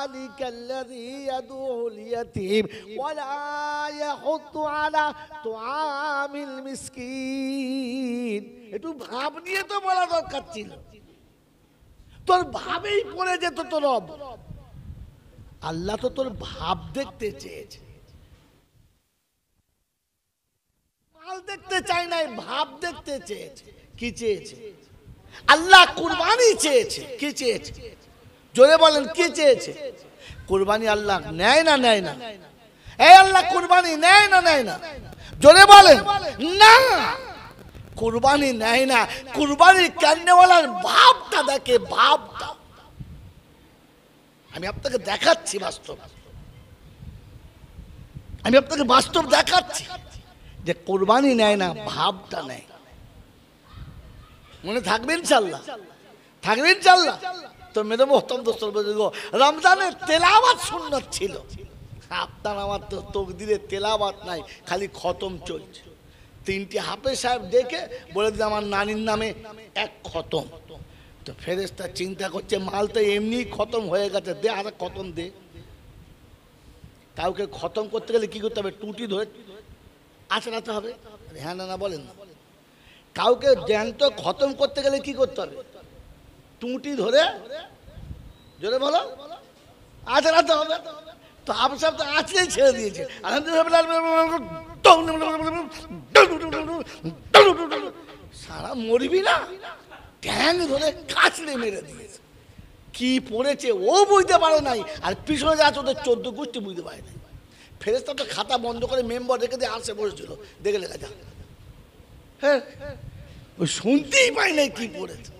ফাযালিকাল্লাযী ইয়াদুল ইয়াতীম ওয়া লা ইয়াহুদ্দু আলা তুআমিল মিসকিন। একটু ভাব নিয়ে তো বলা দরকার ছিল, তোর ভাবেই পড়ে যেত তোর রব। আল্লাহ তো তোর ভাব দেখতে চেয়েছে, মাল দেখতে চাই নাই, ভাব দেখতে চেয়েছে। কি চেয়েছে? আল্লাহ কুরবানি চেয়েছে। কি চেয়েছে? জোরে বলেন, কি চেয়েছে? কুরবানি আল্লাহ নেয় না নেয় না? এই আল্লাহ কুরবানি নেয় না নেয় না? জোরে বলেন না, কুরবানি নেয় না। কুরবানি করনেওয়ালার ভাবটা দেখে, ভাবটা। আমি আপনাকে দেখাচ্ছি বাস্তব, আমি আপনাকে বাস্তব দেখাচ্ছি যে কুরবানি নেয় না, ভাবটা নেয়। মনে থাকবে ইনশাআল্লাহ, থাকবে ইনশাআল্লাহ। তো মেরে মোহতরম দোস্ত বুজুর্গ, রমজানের তেলাওয়াত সুন্নাত ছিল। আপনার আমার তো তকদিরে তেলাওয়াত নাই, খালি খতম চলছে। তিনটি হাফেজ সাহেব দেখে বলে দিল আমার নানির নামে এক খতম। তো ফেরেশতা চিন্তা করছে মাল তো এমনি খতম হয়ে গেছে, দে আর খতম দে। কাউকে খতম করতে গেলে কি করতে হবে? টুটি ধরে আঁচড়াতে হবে। হ্যাঁ না না বলেন না? কাউকে জ্যান্ত খতম করতে গেলে কি করতে হবে? টুটি ধরে, জোরে বলো, আঁচড়াতে হবে। তো হাফেজ সাহেব তো আঁচড়েই ছেড়ে দিয়েছে। সারা মরবি না, ট্যাং ধরে কাছড়ে মেরে দিয়েছে। কি পড়েছে ও বুঝতে পারে নাই, আর পিছনে যা আছে ওদের 14 গোষ্ঠী বুঝতে পারে নাই। ফেরেশতা তো খাতা বন্ধ করে মেম্বার রেখে দিয়ে আসে বসেছিল, দেখে লেখা যা। হ্যাঁ, ওই শুনতেই পাই নাই কি পড়েছে।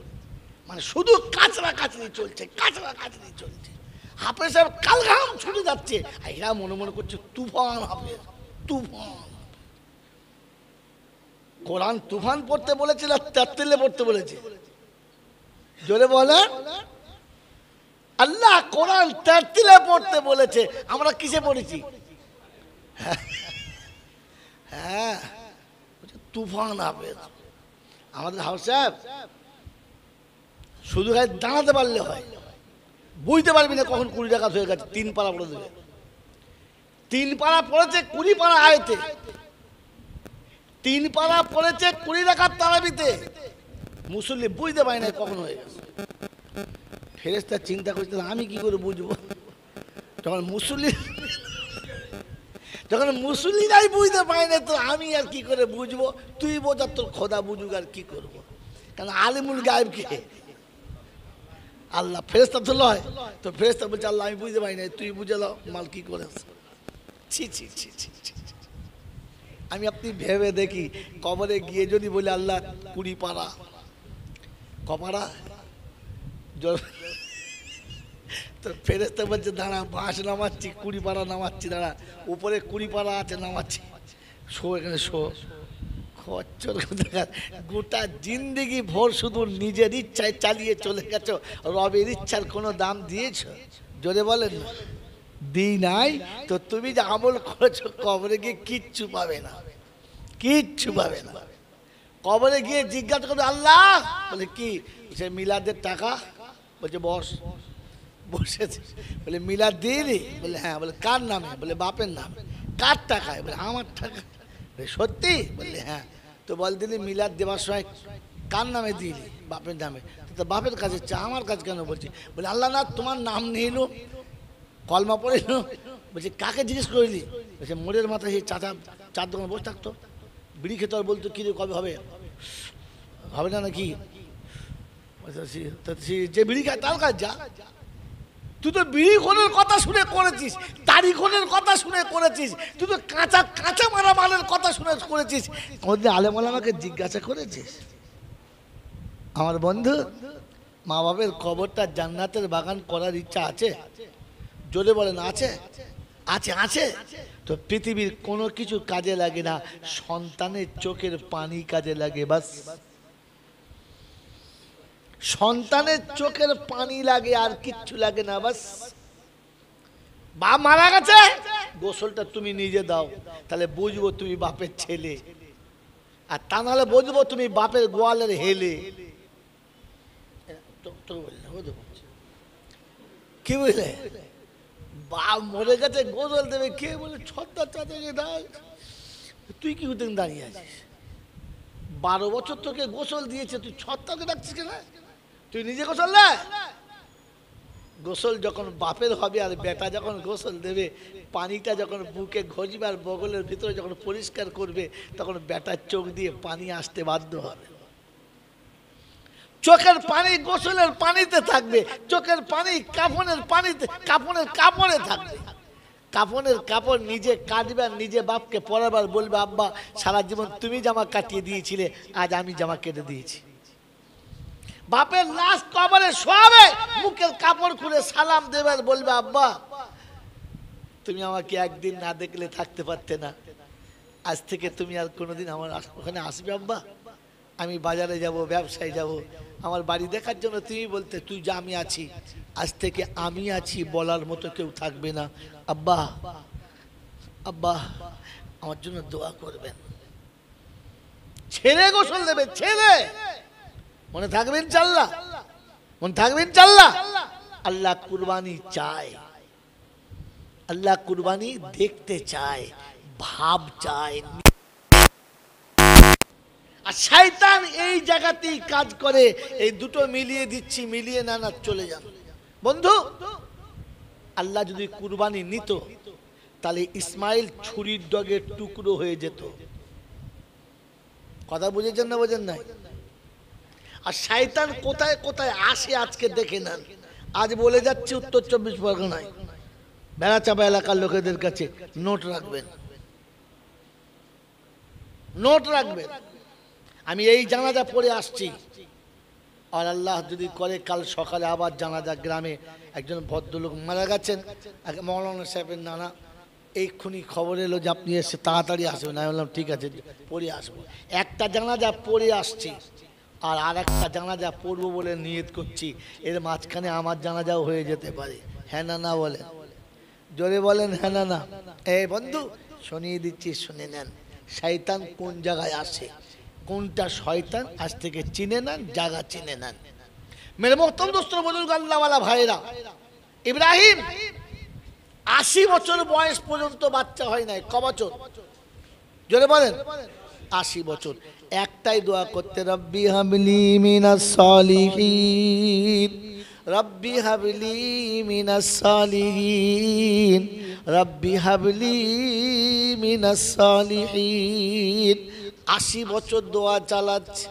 মানে শুধু কাচরা কাচরি চলছে, কাচরা কাচরি চলছে। হাফেজ সাহেব কালঘাম ছুটে যাচ্ছে, এরা মনে মনে করছে তুফান হাফেজ, তুফান। কোরআন তুফান পড়তে বলেছিল, তারতিলে পড়তে বলেছে? জোরে বলে, আল্লাহ কোরআন তারতিলে পড়তে বলেছে, আমরা কিসে পড়েছি? হ্যাঁ, তুফান হাফেজ। আমাদের হাফেজ সাহেব শুধু গায়ে দাঁড়াতে পারলে হয়, বুঝতে পারবি না কখন 20 টাকা হয়ে গেছে। 3 পারা পড়ে দেবে, 3 পারা পড়েছে 20 পারা আয়তে, 3 পারা পড়েছে 20 টাকার তারাবিতে। মুসল্লি বুঝতে পারি না কখন হয়ে গেছে। ফেরেশতা চিন্তা করছে আমি কি করে বুঝবো? যখন মুসল্লিরাই বুঝতে পারে না, তো আমি আর কি করে বুঝবো? তুই বোঝা, তোর খোদা বুঝুক, আর কি করবো? কারণ আলিমুল গায়েব কে? আল্লাহ। ফেরেশতা তো লয়, তো ফেরেশতা বলছে আল্লাহ আমি বুঝতে পারি না, তুই বুঝে দাও মাল কি করে। ছি ছি ছি ছি ছি। আমি আপনি ভেবে দেখি, কবরে গিয়ে যদি বলি আল্লাহ 20 পারা, কপারা, তো ফেরেশতা বলছে দাঁড়া, বাঁশ নামাচ্ছি, 20 পারা নামাচ্ছি, দাঁড়া, উপরে 20 পারা আছে, নামাচ্ছি, শো এখানে শো। খচ্চর গোটা জিন্দেগি ভোর শুধু নিজের ইচ্ছায় চালিয়ে চলে গেছো, রবের ইচ্ছার কোনো দাম দিয়েছ? জোরে বলেন না, দিই নাই। তো তুমি যে আমল করেছো কবরে গিয়ে কিচ্ছু পাবে না, কিচ্ছু পাবে না। কবরে গিয়ে জিজ্ঞাসা করবে আল্লাহ, বলে কি? সে মিলাদের টাকা, বলছে বস, বসেছে। বলে মিলাদ দিলি? বলে হ্যাঁ। বলে কার নামে? বলে বাপের নামে। কার টাকায়? বলে আমার টাকা। সত্যি? বললে হ্যাঁ। তো বল দিলি মিলাদ দেওয়ার সময় কার নামে দিলি? বাপের নামে। তো বাপের কাছে চা, আমার কাছে কেন? বলছি বলে আল্লাহ না তোমার নাম নিল, কলমা পড়িল। বলছে কাকে জিজ্ঞেস করলি? বলছে মোড়ের মাথায় সেই চাচা চার দোকানে বসে থাকতো, বিড়ি খেতে। আর বলতো কি রে কবে হবে? হবে না নাকি? যে বিড়ি খায় তার কাছে যা। তুই তো বিড়ি খোলের কথা শুনে করেছিস, দাড়ি খোলের কথা শুনে করেছিস, তুই তো কাঁচা কাঁচা মারা মালের কথা শুনে করেছিস। কোনদিন আলেম ওলামাকে জিজ্ঞাসা করেছিস? আমার বন্ধু, মা বাপের কবরটা জান্নাতের বাগান করার ইচ্ছা আছে? জোরে বলেন আছে? আছে আছে। তো পৃথিবীর কোনো কিছু কাজে লাগে না, সন্তানের চোখের পানি কাজে লাগে। বাস, সন্তানের চোখের পানি লাগে, আর কিচ্ছু লাগে না। বাস, বাপ মারা গেছে, গোসলটা তুমি নিজে দাও, তাহলে বুঝবো তুমি বাপের ছেলে। আর তা নাহলে বুঝবো তুমি বাপের গোয়ালের হেলে। কি বুঝলে? বাপ মরে গেছে, গোসল দেবে, কে বলে ছত্তার চাচাকে ডাক। তুই কি উঠে দাঁড়িয়ে আছিস? 12 বছর তোকে গোসল দিয়েছে, তুই ছত্তাকে ডাকছিস কেন? তুই নিজে গোসল দে। গোসল যখন বাপের হবে আর বেটা যখন গোসল দেবে, পানিটা যখন বুকে ঘষবে আর বগলের ভিতরে যখন পরিষ্কার করবে, তখন বেটার চোখ দিয়ে পানি আসতে বাধ্য হবে। চোখের পানি গোসলের পানিতে থাকবে, চোখের পানি কাফনের পানিতে, কাফনের কাপড়ে থাকবে। কাফনের কাপড় নিজে কাটবে আর নিজে বাপকে পরাবার বলবে, আব্বা সারা জীবন তুমি জামা কাটিয়ে দিয়েছিলে, আজ আমি জামা কেটে দিয়েছি। বাপের লাশ কবরে শোয়াবে, মুখের কাপড় খুলে সালাম দেবে আর বলবে, আব্বা তুমি আমাকে একদিন না দেখলে থাকতে পারতে না, আজ থেকে তুমি আর কোনোদিন আমার ওখানে আসবে আব্বা। আমি বাজারে যাব, ব্যবসায় যাব, আমার বাড়ি দেখার জন্য তুমি বলতে তুই যা, আমি আছি। আজ থেকে আমি আছি বলার মতো কেউ থাকবে না। আব্বা আব্বা আমার জন্য দোয়া করবেন। ছেলে গোসল দেবে, ছেলে। মনে থাকবে ইনশাআল্লাহ, মনে থাকবে ইনশাআল্লাহ। আল্লাহ কুরবানি চায়, আল্লাহ কুরবানি দেখতে চায়, ভাব চায়। আর শয়তান এই জায়গাতেই কাজ করে। এই দুটো মিলিয়ে দিচ্ছি, মিলিয়ে না না চলে যান বন্ধু। আল্লাহ যদি কুরবানি নিত, তাহলে ইসমাইল ছুরির ডগের টুকরো হয়ে যেত। কথা বুঝেছেন না বোঝেন নাই? আর শয়তান কোথায় কোথায় আসে আজকে দেখে নেন। আজ বলে যাচ্ছে উত্তর 24 পরগনায় বেড়াচাপা এলাকার লোকেদের কাছে নোট রাখবেন, নোট রাখবেন। আমি এই জানাজা পড়ে আসছি, আর আল্লাহ যদি করে কাল সকালে আবার জানাজা। গ্রামে একজন ভদ্রলোক মারা গেছেন, মৌলানা সাহেবের নানা। এইক্ষুনি খবর এলো যে আপনি এসে তাড়াতাড়ি আসবেন। আমি বললাম ঠিক আছে, পড়ে আসবো। একটা জানাজা পড়ে আসছি, আর একটা জানাজা পড়বো বলে নিয়ত করছি। এর মাঝখানে আমার জানাজাও হয়ে যেতে পারে। হ্যাঁ না না বলেন, জোরে বলেন হ্যাঁ না না। এই বন্ধু শুনিয়ে দিচ্ছি, শুনে নেন। শয়তান কোন জায়গায় আসে, কোনটা শয়তান, আজ থেকে চিনে নেন, জায়গা চিনে নেন। মেরে মোহতরম দোস্ত বুজুর্গ আল্লাহওয়ালা ভাইরা, ইব্রাহিম 80 বছর বয়স পর্যন্ত বাচ্চা হয় নাই। ক বছর? জোরে বলেন। 80 বছর। একটাই দোয়া করতে, রব্বি হাবলি মিনাস সালিহিন, রব্বি হাবলি মিনাস সালিহিন, রব্বি হাবলি মিনাস সালিহিন। 80 বছর দোয়া চালাচ্ছে,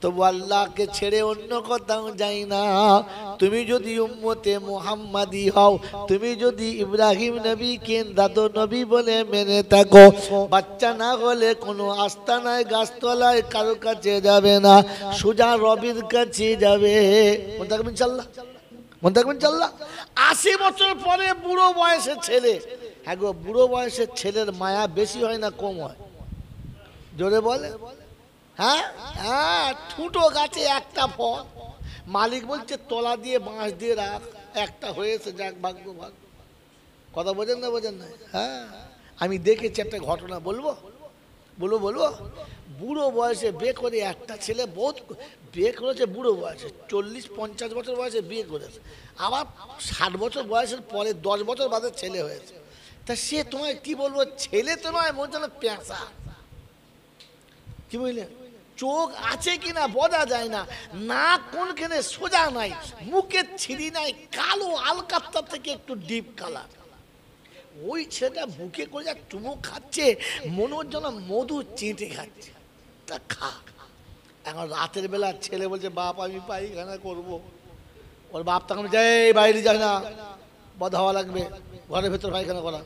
তবু আল্লাহকে ছেড়ে অন্য কোথাও যাই না। তুমি যদি উম্মতে মুহাম্মাদি হও, তুমি যদি ইব্রাহিম নবীকে দাদু নবী বলে মেনে থাকো, বাচ্চা না হলে কোনো আস্তানায় গাছতলায় কারো কাছে যাবে না, সোজা রবির কাছে যাবে। মনে থাকবেন ইনশাআল্লাহ, মনে থাকবেন ইনশাআল্লাহ। 80 বছর পরে বুড়ো বয়সের ছেলে, হ্যাঁ গো, বুড়ো বয়সের ছেলের মায়া বেশি হয় না কম হয়? জোরে বলে। হ্যাঁ হ্যাঁ, ঠুটো গাছে একটা ফল, মালিক বলছে তলা দিয়ে বাঁশ দিয়ে রাখ, একটা হয়েছে, যাক ভাগ্য ভাগ। কথা বোঝেন না বোঝেন না? হ্যাঁ, আমি দেখেছি একটা ঘটনা, বলবো বলবো বলবো। বুড়ো বয়সে বিয়ে করে একটা ছেলে, বহুত বিয়ে করেছে বুড়ো বয়সে, 40-50 বছর বয়সে বিয়ে করেছে। আবার 60 বছর বয়সের পরে 10 বছর বাদে ছেলে হয়েছে। তা সে তোমায় কি বলবো, ছেলে তো নয়, মনে যেন পেঁচা। কি বুঝলেন? চোখ আছে কিনা বোঝা যায় না, নাক কোনখানে সোজা নাই, মুখের ছিঁড়ি নাই, কালো আলকাত্তা থেকে একটু ডিপ কালার। ওই ছেলেটা বুকে করে যা চুমুক খাচ্ছে, মনে হচ্ছে যেন মধু চেটে খাচ্ছে। তা খা। এখন রাতের বেলা ছেলে বলছে, বাপ আমি পায়খানা করবো। ওর বাপ তখন যায়, বাইরে যায় না, বদ হাওয়া লাগবে, ঘরের ভেতর পায়খানা করা।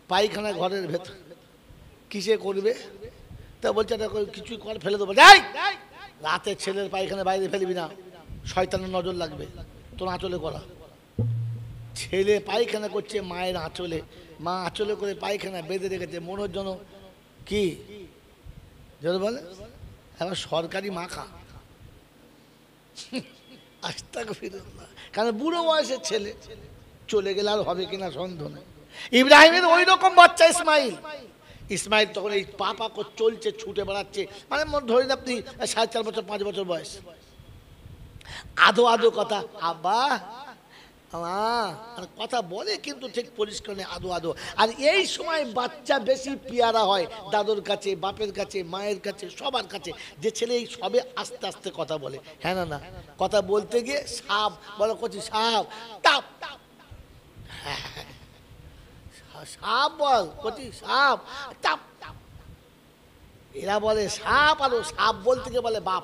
পায়খানা ঘরের ভেতর কিসে করবে? তা বলছে কিছুই কর, ফেলে দেবো। যাই, রাতে ছেলের পায়খানা বাইরে ফেলবি না, শয়তানের নজর লাগবে, তোর আঁচলে করা। ছেলে পায়খানা করছে মায়ের আঁচলে, মা আঁচলে করে পায়খানা বেঁধে রেখেছে, মনে হচ্ছে যেন কি যেন বলে এবার সরকারি মাখা। আস্তাগফিরুল্লাহ। কারণ বুড়ো বয়সের ছেলে, চলে গেলে আর হবে কিনা সন্দেহ নেই। ইব্রাহিমের ওই রকম বাচ্চা ইসমাইল। ইসমাইল তখন এই পা করে চলছে, ছুটে বেড়াচ্ছে, মানে ধরেন আপনি 4.5 বছর 5 বছর বয়স। আধো আধো কথা, আব্বা আর কথা বলে কিন্তু ঠিক পরিষ্কার নেই, আদো আদো। আর এই সময় বাচ্চা বেশি পেয়ারা হয় দাদুর কাছে, বাপের কাছে, মায়ের কাছে, সবার কাছে। যে ছেলে এই সবে আস্তে আস্তে কথা বলে, হ্যাঁ না না, কথা বলতে গিয়ে সাপ বলো, করছি সাপ, টাপ, সাপ বল, করছি সাপ, টাপ। এরা বলে সাপ, আর সাপ বলতে গিয়ে বলে বাপ,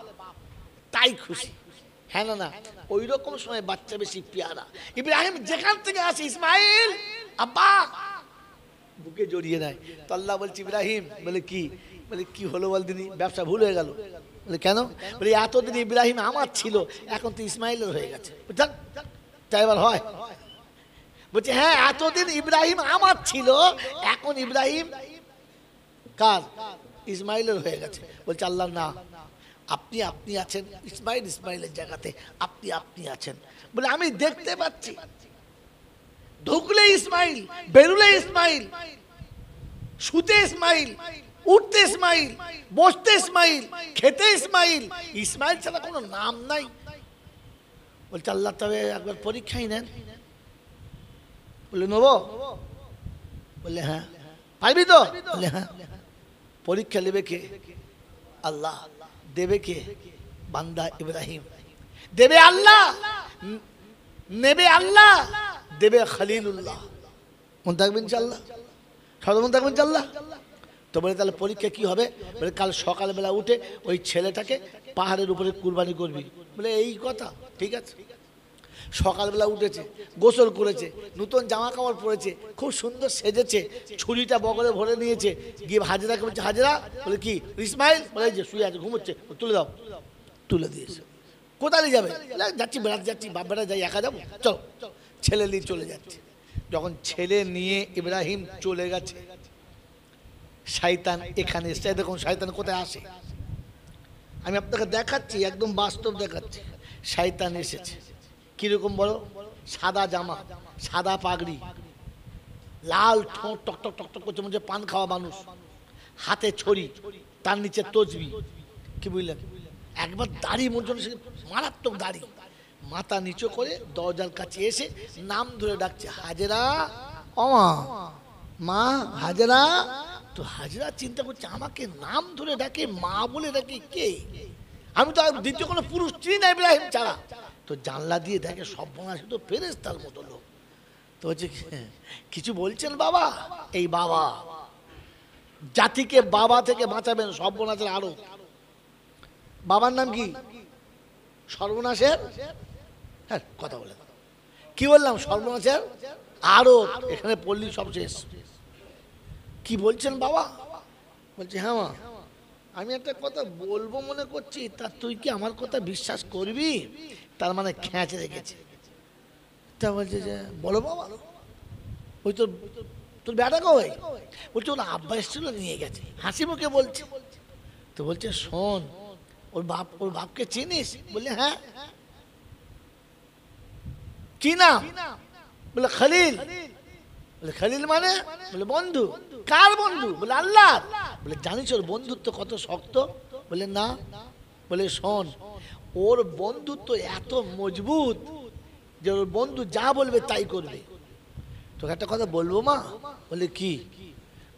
তাই খুশি, হ্যাঁ না না। ওই রকম সময় বাচ্চা বেশি পেয়ারা। ইব্রাহিম যেখান থেকে আসে, ইসমাইল আব্বা বুকে জড়িয়ে নেয়। তো আল্লাহ বলছে ইব্রাহিম, বলে কি, বলে কি হলো বল দিনি, ব্যবসা ভুল হয়ে গেল। বলে কেন? বলে এতদিন ইব্রাহিম আমার ছিল, এখন তো ইসমাইলের হয়ে গেছে। তাই এবার হয়? বলছে হ্যাঁ, এতদিন ইব্রাহিম আমার ছিল, এখন ইব্রাহিম কার? ইসমাইলের হয়ে গেছে। বলছে আল্লাহ না, আপনি আপনি আছেন, ইসমাইল ইসমাইলের জায়গাতে আপনি আপনি আছেন। বলে আমি দেখতে পাচ্ছি, ঢুকলে ইসমাইল, বেরুলে ইসমাইল, শুতে ইসমাইল, উঠতে ইসমাইল, বসতে ইসমাইল, খেতে ইসমাইল, ইসমাইল ছাড়া কোনো নাম নাই। বলছে আল্লাহ তবে একবার পরীক্ষাই নেন। বলে নেবো? বললে হ্যাঁ। পারবি তো? বলে হ্যাঁ। পরীক্ষা নেবে কে? আল্লাহ। দেবে কে? বান্দা ইব্রাহিম। দেবে আল্লাহ, নেবে আল্লাহ, দেবে খলিলুল্লাহ। মন থাকবেন ইনশাআল্লাহ, সবাই মন থাকবেন ইনশাআল্লাহ। তো বলে তাহলে পরীক্ষা কি হবে? বলে কাল সকালবেলা উঠে ওই ছেলেটাকে পাহাড়ের উপরে কুরবানি করবি। বলে এই কথা, ঠিক আছে। সকালবেলা উঠেছে, গোসল করেছে, নতুন জামা কাপড় পরেছে, খুব সুন্দর সেজেছে, ছুরিটা বগলে ভরে নিয়েছে, গিয়ে হাজরাকে বলছে হাজরা। বলে কি? ইসমাইল। বলে যে শুয়ে আছে, ঘুমোচ্ছে, তুলে দাও। তুলে দিয়েছে। কোথায় যাবে? যাচ্ছি, বেড়াতে যাচ্ছি, বাপ বেড়া যাই, একা যাবো, চলো। ছেলে নিয়ে চলে যাচ্ছে। যখন ছেলে নিয়ে ইব্রাহিম চলে গেছে, শয়তান এখানে এসে, দেখুন শয়তান কোথায় আসে, আমি আপনাকে দেখাচ্ছি, একদম বাস্তব দেখাচ্ছি। শয়তান এসেছে কিরকম বলো? সাদা জামা, সাদা পাগড়ি, লাল ঠোঁট, টকটক টকটক করছে, মনে হচ্ছে পান খাওয়া মানুষ, হাতে ছড়ি, তার নিচে তসবি। কি বুঝলেন? একবার দাড়ি, মনে হচ্ছে মারাত্মক দাড়ি, মাথা নিচু করে দরজার কাছে এসে নাম ধরে ডাকছে, হাজেরা, ও মা হাজেরা। তো হাজেরা চিন্তা করছে, আমাকে নাম ধরে ডাকে, মা বলে ডাকে কে? আমি তো দ্বিতীয় কোনো পুরুষ চিনি না ইব্রাহিম ছাড়া। তো জানলা দিয়ে দেখে সর্বনাশ, তো ফেরেশতার মতো লোক। তো হচ্ছে কিছু বলছেন বাবা? এই বাবা জাতিকে বাবা থেকে বাঁচাবেন সর্বনাশের আরো। বাবার নাম কি? সর্বনাশের, হ্যাঁ কথা বলে কি বললাম? সর্বনাশের আরো। এখানে পল্লী সব শেষ। কি বলছেন বাবা? বলছে হ্যাঁ মা, আমি একটা কথা বলবো মনে করছি, তা তুই কি আমার কথা বিশ্বাস করবি? তার মানে খেঁচে রেখেছে। তা বলছে যে বলো বাবা। ওই তোর তোর বেটা কই? বলছে ওর আব্বা এসেছিল, নিয়ে গেছে, হাসি মুখে বলছে। তো বলছে শোন, ওর বাপকে চিনিস? বললে হ্যাঁ। কি নাম? বলে খলিল। বলে খলিল মানে? বলে বন্ধু। কার বন্ধু? বলে আল্লাহ। বলে জানিস ওর বন্ধুত্ব কত শক্ত? বলে না। বলে শোন, ওর বন্ধুত্ব এত মজবুত যে ওর বন্ধু যা বলবে তাই করবে। তোকে একটা কথা বলবো মা। বলে কি?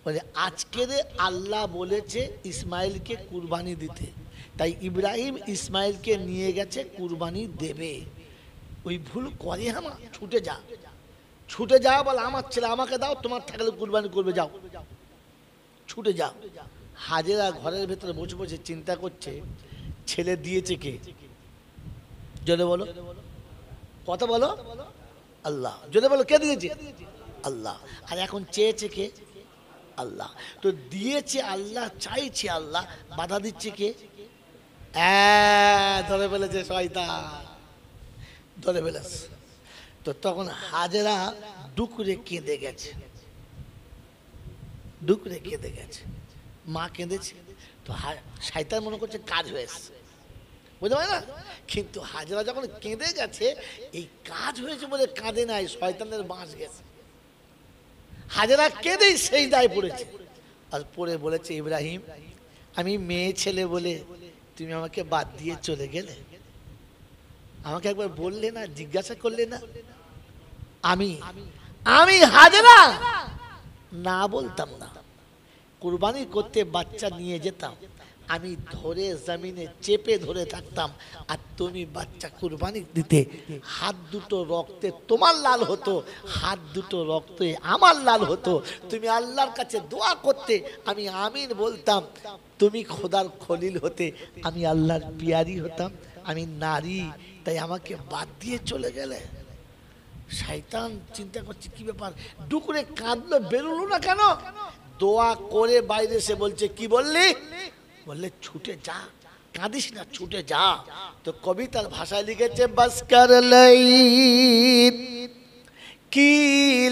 বলে আজকের আল্লাহ বলেছে ইসমাইলকে কুরবানি দিতে, তাই ইব্রাহিম ইসমাইলকে নিয়ে গেছে কুরবানি দেবে। ওই ভুল করে আমার, ছুটে যা, ছুটে যা, বলে আমার ছেলে আমাকে দাও, তোমার থাকলে কুরবানি করবে, যাও, ছুটে যাও। হাজেরা ঘরের ভেতরে বসে বসে চিন্তা করছে, ছেলে দিয়েছে কে? জোরে বলো, কথা বলো। আল্লাহ। জোরে বলো, কে দিয়েছে? আল্লাহ। আর এখন চেয়েছে কে? আল্লাহ। তো দিয়েছে আল্লাহ, চাইছে আল্লাহ, বাধা দিচ্ছে কে? ধরে ফেলেছে শয়তান, ধরে ফেলেছে। তো তখন হাজেরা ডুকরে কেঁদে গেছে, ডুকরে কেঁদে গেছে, মা কেঁদেছে। তো শয়তান মনে করছে কাজ হয়েছে, বুঝতে পারে না। কিন্তু হাজেরা যখন কেঁদে গেছে, এই কাজ হয়েছে বলে কাঁদে নাই, শয়তানের বাঁশ গেছে। হাজেরা কেঁদেই সেই দায় পড়েছে। আর পড়ে বলেছে, ইব্রাহিম আমি মেয়ে ছেলে বলে তুমি আমাকে বাদ দিয়ে চলে গেলে, আমাকে একবার বললে না, জিজ্ঞাসা করলে না, আমি আমি হাজেরা না বলতাম না, কুরবানি করতে বাচ্চা নিয়ে যেতাম, আমি ধরে জমিনে চেপে ধরে থাকতাম, আর তুমি বাচ্চা কুরবানি দিতে হাত দুটো রক্তে তোমার লাল হতো, হাত দুটো রক্তে আমার লাল হতো, তুমি আল্লাহর কাছে দোয়া করতে, আমি আমিন বলতাম, তুমি খোদার খলিল হতে, আমি আল্লাহর পিয়ারি হতাম, আমি নারী, তাই আমাকে বাদ দিয়ে চলে গেলে। শয়তান চিন্তা করছে কি ব্যাপার, ডুকুরে কাঁদলো, বেরোলো না কেন? দোয়া করে বাইরে এসে বলছে, কি বললি? বললে ছুটে যা, কাঁদিস না, ছুটে যা। তো কবিতার ভাষায় লিখেছে, বাস কর লাই কি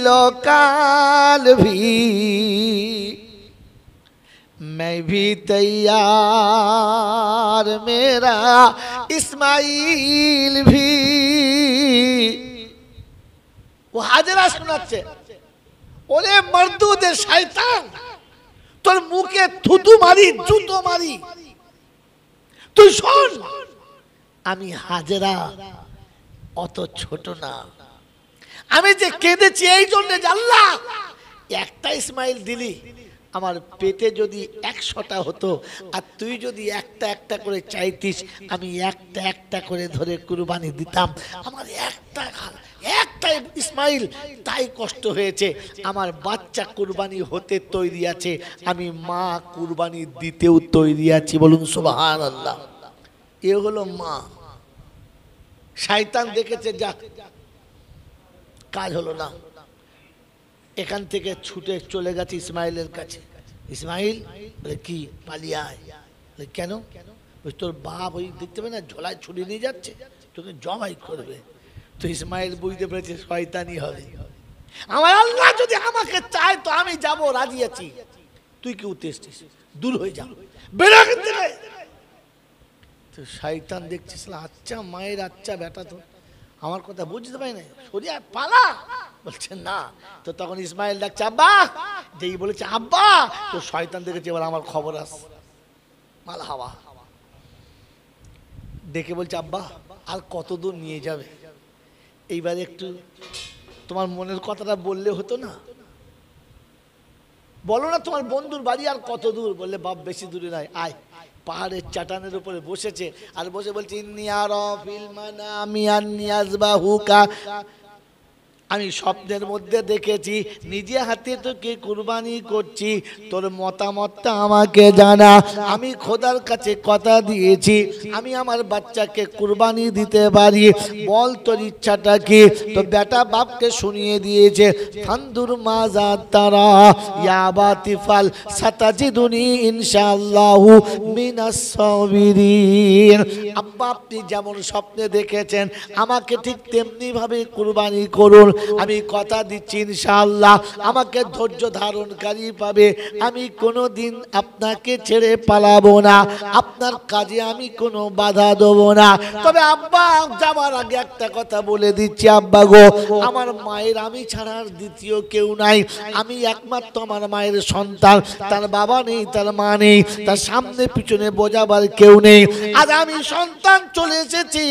লোকাল ভি मैं भी तैयार मेरा इस्माइल भी। ও হাজেরা শোনাচ্ছে, ওরে মর্দুদের শয়তান, তোর মুখে থুতু মারি, জুতো মারি, তুই শোন, আমি হাজেরা অত ছোট না, আমি যে কেঁদেছি এই জন্য যে আল্লাহ একটা ইসমাইল দিলি, আমার পেটে যদি 100টা হতো, আর তুই যদি একটা একটা করে চাইতিস, আমি একটা একটা করে ধরে কুরবানি দিতাম, আমার একটা ইসমাইল, তাই কষ্ট হয়েছে, আমার বাচ্চা কুরবানি হতে তৈরি আছে, আমি মা কুরবানি দিতেও তৈরি আছি, বলুন সুবহানাল্লাহ। এ হলো মা। শয়তান দেখেছে যাক কাজ হলো না, এখান থেকে ছুটে চলে গেছে ইসমাইলের কাছে। ইসমাইল বলে, কি পালিয়ে আয়। কেন? তোর বাপ ওই দেখতে পাবে না ঝোলায় ছুরি নিয়ে যাচ্ছে, তোকে জবাই করবে। তো ইসমাইল বুঝতে পেরেছে শয়তানি হবে, আমার আল্লাহ যদি আমাকে চায় তো আমি যাব, রাজি আছি, তুই কি উঠতেছিস, দূর হয়ে যা, বেরো থেকে। তো শয়তান দেখছিস, আচ্ছা মায়ের আচ্ছা বেটা, তো আমার কথা বুঝতে পারি না, সরিয়া পালা। বলছে না। তো তখন ইসমাইল ডাকছে আব্বা, যেই বলেছে আব্বা, তো শয়তান দেখেছে এবার আমার খবর আস, মাল হাওয়া ডেকে বলছে, আব্বা আর কত দূর নিয়ে যাবে, এইবার একটু তোমার মনের কথাটা বললে হতো না, বলো না তোমার বন্ধুর বাড়ি আর কত দূর। বললে বাপ বেশি দূরে নাই, আয়। পাহাড়ের চাটানের উপরে বসেছে, আর বসে বলছে, ইন্নী আরা ফিল মানামি আন্নী আযবাহুকা, আমি স্বপ্নের মধ্যে দেখেছি নিজে হাতে তোকে কুরবানি করছি, তোর মতামতটা আমাকে জানা। আমি খোদার কাছে কথা দিয়েছি আমি আমার বাচ্চাকে কুরবানি দিতে পারি, বল তোর ইচ্ছাটা কি। তো বেটা বাপকে শুনিয়ে দিয়েছে, ফান্দুর মাজা তারা ইয়া বাতিফাল সাতাজিদুনি ইনশাআল্লাহু মিনাস সাবিরিন। আব্বা আপনি যেমন স্বপ্নে দেখেছেন আমাকে ঠিক তেমনি ভাবে কুরবানি করুন, আমি কথা দিচ্ছি ইনশাআল্লাহ আমাকে ধৈর্য ধারণকারী পাবে, আমি কোনোদিন আপনাকে ছেড়ে পালাবো না, আপনার কাজে আমি কোনো বাধা দেবো না। তবে আব্বা যাবার আগে একটা কথা বলে দিচ্ছি, আব্বা গো, আমার মায়ের আমি ছাড়ার দ্বিতীয় কেউ নাই, আমি একমাত্র আমার মায়ের সন্তান, তার বাবা নেই, তার মা নেই, তার সামনে পিছনে বোঝাবার কেউ নেই। আজ আমি সন্তান চলে এসেছি,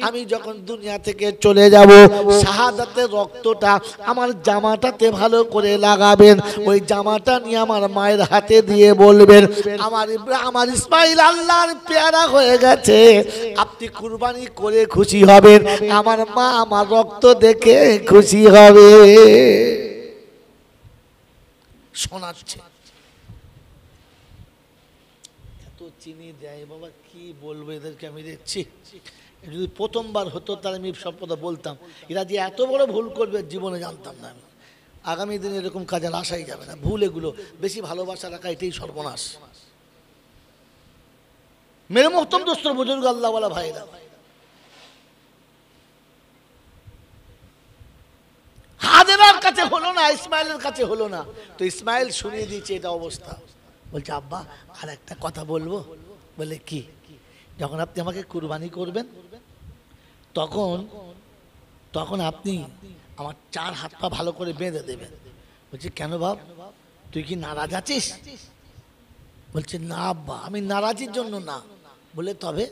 আমি যখন দুনিয়া থেকে চলে যাব, শাহাদাতের রক্তটা আমার জামাটাতে ভালো করে লাগাবেন, ওই জামাটা নিয়ে আমার মায়ের হাতে দিয়ে বলবেন, আমার ইসমাইল আল্লাহর পেয়ারা হয়ে গেছে, আপনি কুরবানি করে খুশি হবেন, আমার মা আমার রক্ত দেখে খুশি হবে। শোনাচ্ছে এত চিনি দেয় বাবা, কি বলবো এদেরকে, আমি দেখছি যদি প্রথমবার হতো তাহলে আমি সব কথা বলতাম, এরা যে এত বড় ভুল করবে জীবনে জানতাম না আমি। আগামী দিনে এরকম কাজের আশাই যাবে না, ভুল এগুলো, বেশি ভালোবাসা রাখা এটাই সর্বনাশ। মেরে মোহতম দোস্ত বুজুর্গ আল্লাহওয়ালা ভাইরা, হাজেরার কাছে হলো না, ইসমাইলের কাছে হলো না, তো ইসমাইল শুনিয়ে দিয়েছে এটা অবস্থা। বলছে আব্বা আর একটা কথা বলবো। বলে কি? যখন আপনি আমাকে কুরবানি করবেন তখন তখন আপনি আমার 4 হাত পা ভালো করে বেঁধে দেবেন। বলছে কেন বাপ, তুই কি নারাজ আছিস? বলছে না আব্বা আমি নারাজির জন্য না। বলে তবে?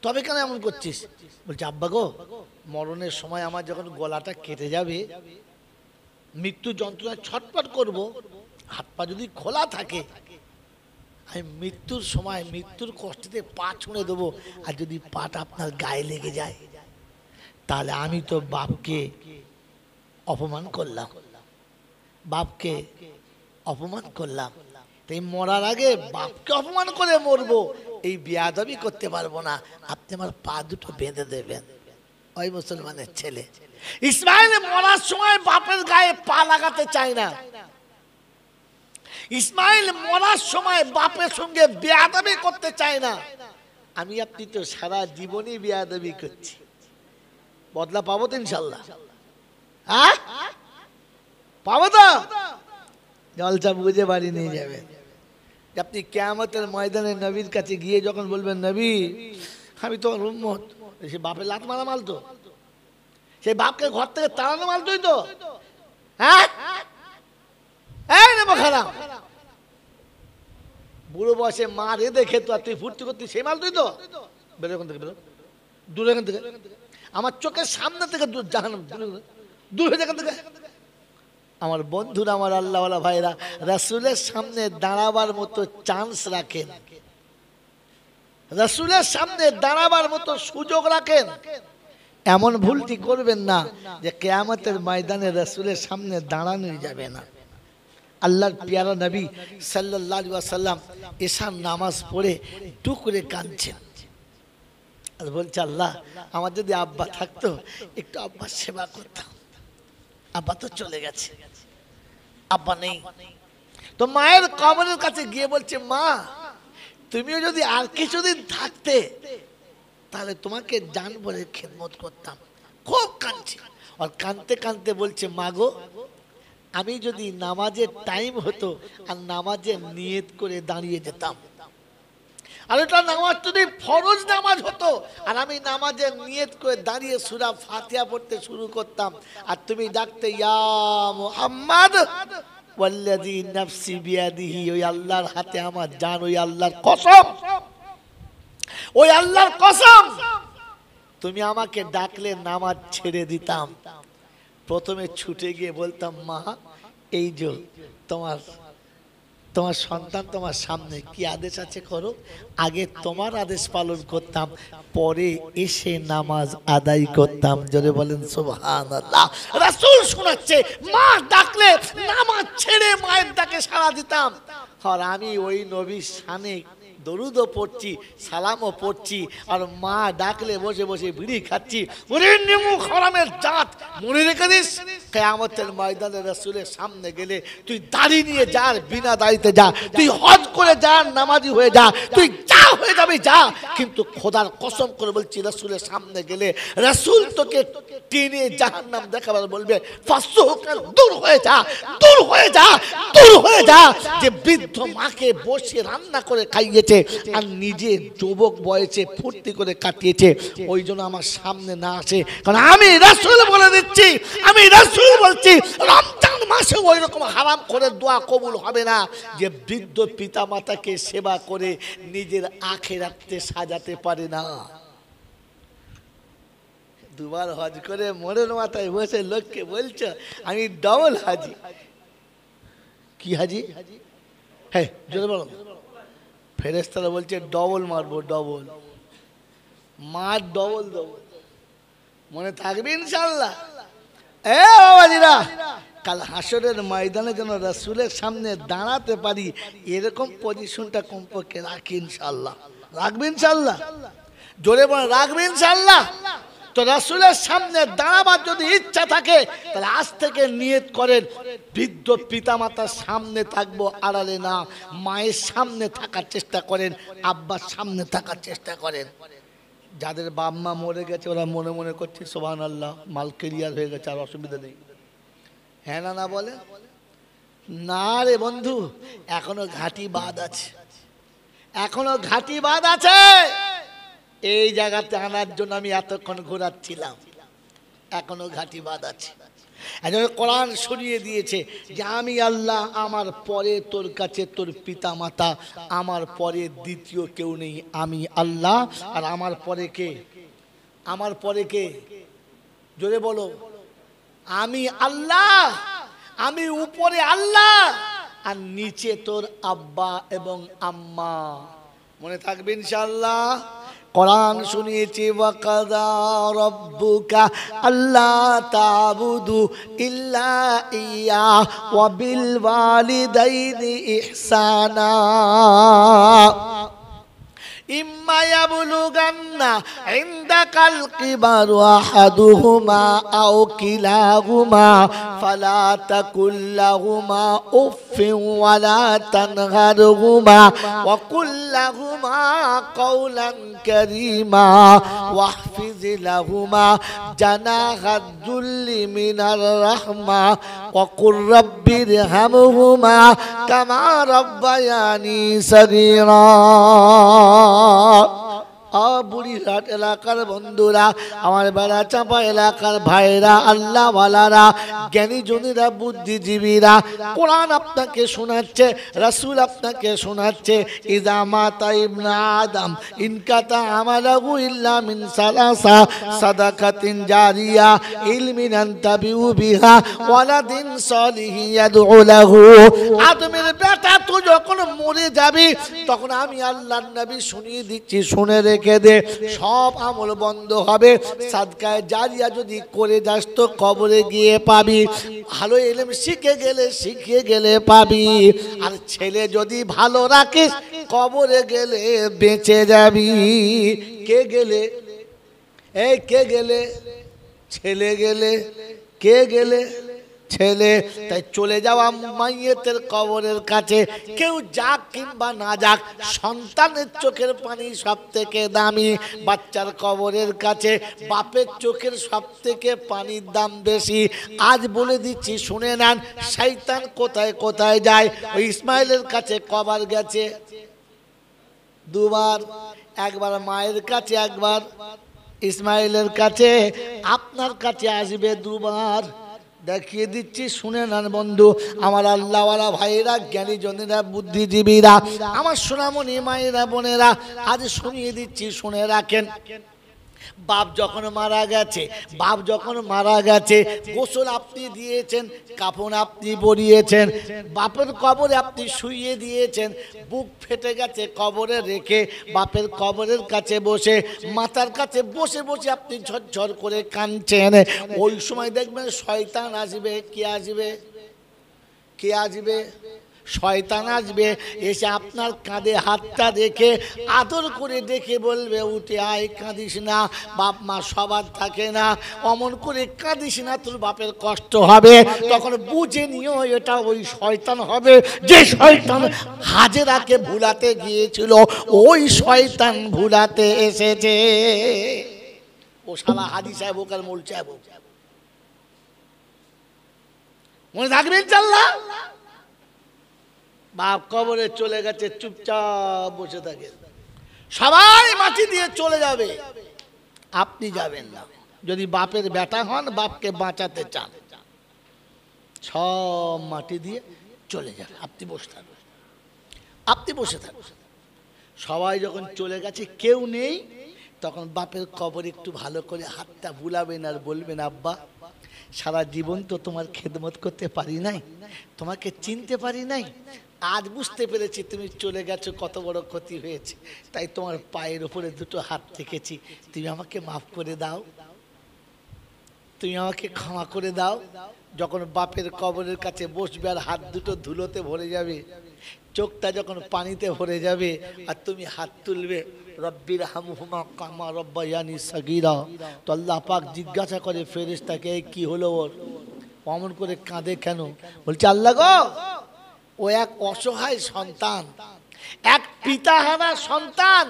তবে কেন এমন করছিস? বলছে আব্বা গো, মরণের সময় আমার যখন গলাটা কেটে যাবে, মৃত্যু যন্ত্রণায় ছটফট করব, হাত পা যদি খোলা থাকে, আমি মৃত্যুর সময় মৃত্যুর কষ্টে পা ছুঁড়ে দেবো, আর যদি পাটা আপনার গায়ে লেগে যায় তাহলে আমি তো বাপকে অপমান করলাম, বাপকে অপমান করলাম। তাই মরার আগে বাপকে অপমান করে মরবো, এই বেয়াদবি করতে পারবো না, আপনি আমার পা দুটো বেঁধে দেবেন। ওই মুসলমানের ছেলে ইসমাইল মরার সময় বাপের গায়ে পা লাগাতে চায় না। ইসমাইল মরার সময় বাপের সঙ্গে বেয়াদবি করতে চায় না। আমি আপনি তো সারা জীবনই বেয়াদবি করছি, বদলা পাবো তো ইনশাল্লাহ? হ্যাঁ পাবো তো? জলসা বুঝে বাড়ি নিয়ে যাবেন। আপনি কিয়ামতের ময়দানে নবীর কাছে গিয়ে যখন বলবেন নবী আমি তোমার উম্মত, সে বাপের লাত মারা মাল তো, সেই বাপকে ঘর থেকে তাড়ানো মাল তুই তো, হ্যাঁ এই নেবো খারাপ বুড়ো বয়সে মা রেঁধে খেত আর তুই ফুর্তি করতি, সেই মাল তুই তো, বেরো এখান থেকে, বেরো দূর এখান থেকে, আমার চোখের সামনে থেকে দূর, জাহান্নাম দূর হয়ে এখান থেকে। আমার বন্ধুরা, আমার আল্লাহওয়ালা ভাইরা, রাসূলের সামনে দাঁড়াবার মতো চান্স রাখেন, রাসূলের সামনে দাঁড়াবার মতো সুযোগ রাখেন। এমন ভুলটি করবেন না যে কিয়ামতের ময়দানে রাসূলের সামনে দাঁড়ানোই যাবে না। আল্লাহর প্যারা নবী সাল্লাল্লাহু আলাইহি ওয়াসাল্লাম এশার নামাজ পড়ে টুকরে কাঁদছেন আর বলছে আল্লাহ আমার যদি আব্বা থাকতো একটু আব্বার সেবা করতাম, আব্বা তো চলে গেছে, আব্বা নেই। তো মায়ের কবরের কাছে গিয়ে বলছে মা তুমিও যদি আর কিছুদিন থাকতে তাহলে তোমাকে জান ভরে খেদমত করতাম। খুব কাঁদছে আর কাঁদতে কাঁদতে বলছে মা গো আমি যদি নামাজের টাইম হতো আর নামাজের নিয়ত করে দাঁড়িয়ে যেতাম, আর এটা নামাজ যদি ফরজ নামাজ হতো আর আমি নামাজের নিয়ত করে দাঁড়িয়ে সূরা ফাতিহা পড়তে শুরু করতাম আর তুমি ডাকতে ইয়া মুহাম্মদ ওয়াল্লাযী নাফসি বিয়াদিহি, ওই আল্লাহর হাতে আমার জান, ওই আল্লাহর কসম, ওই আল্লাহর কসম তুমি আমাকে ডাকলে নামাজ ছেড়ে দিতাম। প্রথমে ছুটে গিয়ে বলতাম মা এই যে তোমার সন্তান তোমার সামনে কি আদেশ আছে করো, আগে তোমার আদেশ পালন করতাম, পরে এসে নামাজ আদায় করতাম। জোরে বলেন সুবহানাল্লাহ। রাসূল শোনাচ্ছে মা ডাকলে নামাজ ছেড়ে মায়ের ডাকে সাড়া দিতাম। আর আমি ওই নবীর শানে দরুদও পড়ছি, সালামও পড়ছি, আর মা ডাকলে বসে বসে বিড়ি খাচ্ছি। ওরে নেমু খরামের জাত, মনে রেখে দিস কিয়ামতের ময়দানে রাসূলের সামনে গেলে তুই দাড়ি নিয়ে যা, বিনা দাড়িতে যা, তুই হজ করে যা, নামাজি হয়ে যা, তুই যা হয়ে যাবি যা, কিন্তু খোদার কসম করে বলছি রাসূলের সামনে গেলে রাসূল তোকে টেনে জাহান্নাম দেখাবার বলবে ফাসুকাল, দূর হয়ে যা, দূর হয়ে যা, দূর হয়ে যা। যে বৃদ্ধ মাকে বসে রান্না করে খাইয়েছে আর নিজে যুবক বয়সে ফুর্তি করে কাটিয়েছে, ওই জন্য আমার সামনে না আসে, কারণ আমি রাসূল বলে দিচ্ছি, আমি রাসূল বলছি রমজান মাসে ওই রকম হারাম করে দোয়া কবুল হবে না যে বৃদ্ধ পিতা মাতাকে সেবা করে নিজের আখিরাতে সাজাতে পারে না। দুবার হজ করে মোড়ের মাথায় বসে লোককে বলছো আমি ডবল হাজি। কি হাজি? হ্যাঁ জোরে বলো। ফেরেশতারা বলছে ডবল মারবো, ডবল মার, ডবল দেবো, মনে থাকবে ইনশাআল্লাহ। এ বাবাজিরা কাল হাসরের ময়দানে যেন রাসূলের সামনে দাঁড়াতে পারি এরকম পজিশনটা কমপক্ষে রাখি ইনশাআল্লাহ। রাখবে ইনশাআল্লাহ? জোরে বলেন রাখবে ইনশাআল্লাহ? তো রাসূলের সামনে দাঁড়াবার যদি ইচ্ছা থাকে তাহলে আজ থেকে নিয়ত করেন বৃদ্ধ পিতামাতার সামনে থাকবো, আড়ালে না। মায়ের সামনে থাকার চেষ্টা করেন, আব্বার সামনে থাকার চেষ্টা করেন। যাদের বাপ মা মরে গেছে ওরা মনে মনে করছে সুবহানাল্লাহ মাল ক্লিয়ার হয়ে গেছে, আর অসুবিধা নেই। হ্যাঁ না বলে না রে বন্ধু, এখনো ঘাটি বাদ আছে, এখনো ঘাটি বাদ আছে। এই জায়গাতে আনার জন্য আমি এতক্ষণ ঘোরাচ্ছিলাম, এখনো ঘাটি বাদ আছে। একজন কোরআন শুনিয়ে দিয়েছে যে আমি আল্লাহ, আমার পরে তোর কাছে তোর পিতা মাতা, আমার পরে দ্বিতীয় কেউ নেই, আমি আল্লাহ। আর আমার পরে কে? আমার পরে কে? জোরে বলো। আমি আল্লাহ, আমি উপরে আল্লাহ, আর নিচে তোর আব্বা এবং আম্মা। মনে থাকবে ইনশাআল্লাহ। কোরআন শুনিয়েছি ওয়াকাদা রাব্বুকা আল্লা তা'বুদু ইল্লা ইয়া ওয়া বিল ওয়ালিদাইনি ইহসানা ইম্মা ইয়াবলুগান্না ইনদাকাল কিবারু আহাদুহুমা আও কিলাহুমা ফালা তাকুল লাহুমা উফফিন ওয়ালা তানহারহুমা ওয়া কুল লাহুমা কাওলান কারীমা ওয়াহফিজ লাহুমা জানাহাদ যুল্লি মিনার রাহমা ওয়া কুর রাব্বিরহামহুমা কামা রাব্বায়ানি সগীরা। বুড়িরহাট এলাকার বন্ধুরা, আমার বেড়া চাপা এলাকার ভাইরা, আল্লাহওয়ালারা, জ্ঞানী জনীরা, বুদ্ধিজীবীরা, কোরআন আপনাকে শোনাচ্ছে, রাসূল আপনাকে শোনাচ্ছে। ইযা মাতা ইবনে আদম ইনকাতা আমালহু ইল্লা মিন সালাসা সাদাকাতিন জারিয়া ইলমিন আনতাবিউ বিহা ওয়ালাদিন সালিহিন ইয়াদউ লাহু। আদমের বেটা তুই যখন মরে যাবি, তখন আমি আল্লাহর নবী শুনিয়ে দিচ্ছি, শুনে রেখে দে, সব আমল বন্ধ হবে। সাদকায়ে জারিয়া যদি করে যাস তো কবরে গিয়ে পাবি, ভালো ইলম শিখে গেলে পাবি। আর ছেলে যদি ভালো রাখিস, কবরে গেলে বেঁচে যাবি। কে গেলে? এই কে গেলে? ছেলে গেলে। কে গেলে? ছেলে। তাই চলে যাওয়া মাইয়েতের কবরের কাছে কেউ যাক কিংবা না যাক, সন্তানের চোখের পানি সব থেকে দামি। বাচ্চার কবরের কাছে বাপের চোখের সব থেকে পানির দাম বেশি। আজ বলে দিচ্ছি, শুনে নেন, শয়তান কোথায় কোথায় যায়। ওই ইসমাইলের কাছে কবার গেছে? দুবার। একবার মায়ের কাছে, একবার ইসমাইলের কাছে। আপনার কাছে আসবে দুবার। দেখিয়ে দিচ্ছি, শুনে নেন বন্ধু আমার, আল্লাহওয়ালা ভাইয়েরা, জ্ঞানী জনেরা, বুদ্ধিজীবীরা, আমার সোনামণি মায়েরা, বোনেরা, আজ শুনিয়ে দিচ্ছি, শুনে রাখেন। বাপ যখন মারা গেছে, গোসল আপনি দিয়েছেন, কাফন আপনি পরিয়েছেন, বাপের কবরে আপনি শুইয়ে দিয়েছেন, বুক ফেটে গেছে কবরে রেখে, বাপের কবরের কাছে বসে, মাথার কাছে বসে বসে আপনি ঝরঝর করে কাঁদছেন। ওই সময় দেখবেন শয়তান আসবে। কে আসবে? কে আসবে? শয়তান আসবে, এসে আপনার কাঁধে হাতটা রেখে আদর করে ডেকে বলবে, উঠে আয়, কাঁদিস না, বাপ মা সবার থাকে না, অমন করে কাঁদিস না, তোর বাপের কষ্ট হবে। তখন বুঝে নিও এটা ওই শয়তান হবে যে শয়তান হাজেরাকে ভুলাতে গিয়েছিল, ওই শয়তান ভুলাতে এসেছে। ও শালা হাজি সাহেব হোক আর মোল সাহেব হোক, মনে থাকবেন চাল্লা। বাপ কবরে চলে গেছে, চুপচাপ বসে থাকে, সবাই মাটি দিয়ে চলে যাবে, আপনি যাবেন না। যদি বাপের বেটা হন, বাপকে বাঁচাতে চান, সব মাটি দিয়ে চলে যাবে, আপনি বসে থাকবেন, আপনি বসে থাকবেন। সবাই যখন চলে গেছে, কেউ নেই, তখন বাপের কবরে একটু ভালো করে হাতটা বুলাবেন আর বলবেন, আব্বা, সারা জীবন তো তোমার খেদমত করতে পারি নাই, তোমাকে চিনতে পারি নাই, আজ বুঝতে পেরেছি তুমি চলে গেছো, কত বড় ক্ষতি হয়েছে, তাই তোমার পায়ের উপরে দুটো হাত রেখেছি, তুমি আমাকে মাফ করে দাও, তুমি আমাকে ক্ষমা করে দাও। যখন বাপের কবরের কাছে বসবে আর হাত দুটো ধুলোতে ভরে যাবে, চোখটা যখন পানিতে ভরে যাবে, আর তুমি হাত তুলবে, রব্বির হামহুমা কামা রব্বায়ানি সগীরা, তো আল্লাহ পাক জিজ্ঞাসা করে ফেরেশতাকে, কি হলো ওর, অমন করে কাঁদে কেন? বলছে, আল্লাহ গো, ও এক অসহায় সন্তান, এক পিতাহারা সন্তান,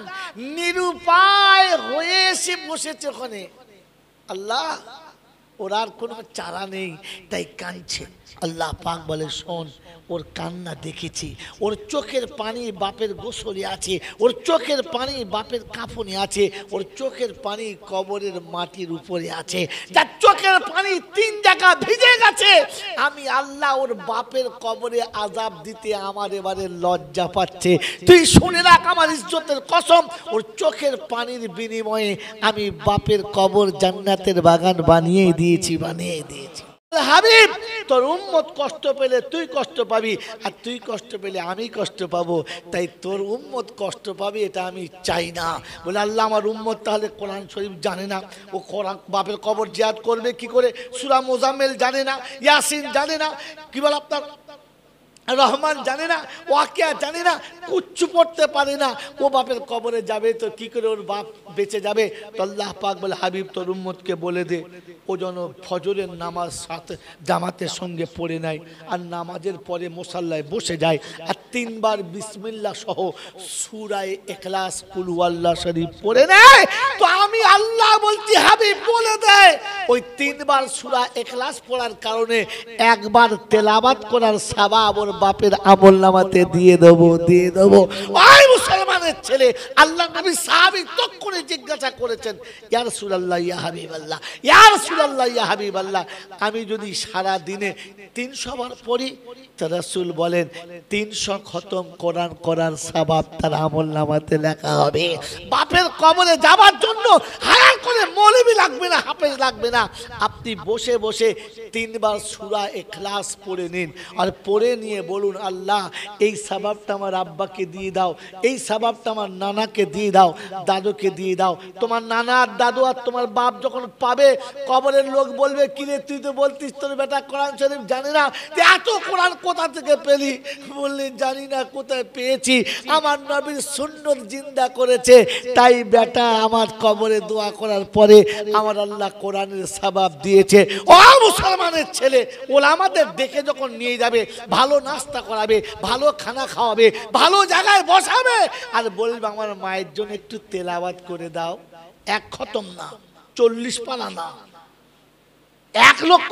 নিরুপায় হয়ে এসে বসেছে ওখানে। আল্লাহ, ও ওর আর কোনো চারা নেই, তাই কাঁদছে। আল্লাহ পাক বলে শোন, ওর কান্না দেখেছি, ওর চোখের পানি বাপের গোসলে আছে, ওর চোখের পানি বাপের কাফনে আছে, ওর চোখের পানি কবরের মাটির উপরে আছে, যার চোখের পানি 3 জায়গা ভিজে গেছে। আমি আল্লাহ ওর বাপের কবরে আযাব দিতে আমার এবারে লজ্জা পাচ্ছে। তুই শুনে রাখ আমার ইজ্জতের কসম, ওর চোখের পানির বিনিময়ে আমি বাপের কবর জান্নাতের বাগান বানিয়ে দিয়েছি। হাবিব, তোর উম্মত কষ্ট পেলে তুই কষ্ট পাবি, আর তুই কষ্ট পেলে আমি কষ্ট পাবো, তাই তোর উম্মত কষ্ট পাবে এটা আমি চাই না। বলে আল্লাহ আমার উম্মত তাহলে কোরআন শরীফ জানে না, ও কোরআন বাপের কবর জিয়াদ করবে কি করে? সূরা মুজাম্মিল জানে না, ইয়াসিন জানে না, কি বল আপনার রহমান জানে না, ওয়াকিয়া জানে না, কুচ্ছু পড়তে পারে না, ও বাপের কবরে যাবে তো কি করে ওর বাপ বেঁচে যাবে? তো আল্লাহ পাক বলে হাবিব তোর উম্মতকে বলে দে ও যেন ফজরের নামাজ সাথে জামাতের সঙ্গে পড়ে নেয়, আর নামাজের পরে মুসাল্লায় বসে যায়, আর 3 বার বিসমিল্লাহ সহ সূরা ইখলাস কুল হুয়াল্লাহ শরীফ পড়ে নেয়। তো আমি আল্লাহ বলছি হাবিব বলে দে ওই 3 বার সূরা ইখলাস পড়ার কারণে একবার তেলাওয়াত করার সওয়াব ওর বাপের আমলনামাতে দিয়ে দেবো। ওই মুসলমানের ছেলে, আল্লাহ নবী সাহাবী তক্ষণে জিজ্ঞাসা করেছেন, ইয়া রাসূলুল্লাহ ইয়া হাবিবাল্লাহ, ইয়া রাসূলুল্লাহ ইয়া হাবিবাল্লাহ, আমি যদি সারা দিনে 300 বার পড়ি, তো রাসূল বলেন 300 খতম কোরআন করার সওয়াব তার আমলনামাতে লেখা হবে। বাপের কবরে যাওয়ার জন্য হায়ার করে মৌলবি লাগবে না, হাফেজ লাগবে না, আপনি বসে বসে 3 বার সূরা ইখলাস পড়ে নিন, আর পড়ে নিয়ে বলুন আল্লাহ এই সওয়াবটা আমার আব্বাকে দিয়ে দাও, এই সওয়াবটা আমার নানাকে দিয়ে দাও, দাদুকে দিয়ে দাও। তোমার নানা আর দাদু আর তোমার বাপ যখন পাবে, কবরের লোক বলবে কিরে তুই তো বলতিস তোর বেটা কোরআন শরীফ জানে না, এত কোরআন কোথা থেকে পেলি? বললে জানি না, কোথায় পেয়েছি, আমার নবীর সুন্নত জিন্দা করেছে, তাই বেটা আমার কবরে দোয়া করার পরে আমার আল্লাহ কোরআনের সওয়াব দিয়েছে। ও মুসলমানের ছেলে, ওলামাদের দেখে যখন নিয়ে যাবে, ভালো নাস্তা করাবে, ভালো খানা খাওয়াবে, ভালো জায়গায় বসাবে, আর বলবে আমার মায়ের জন্য একটু তেলাওয়াত করে দাও, 1 খতম না, 40 পারা না, 1 লক্ষ।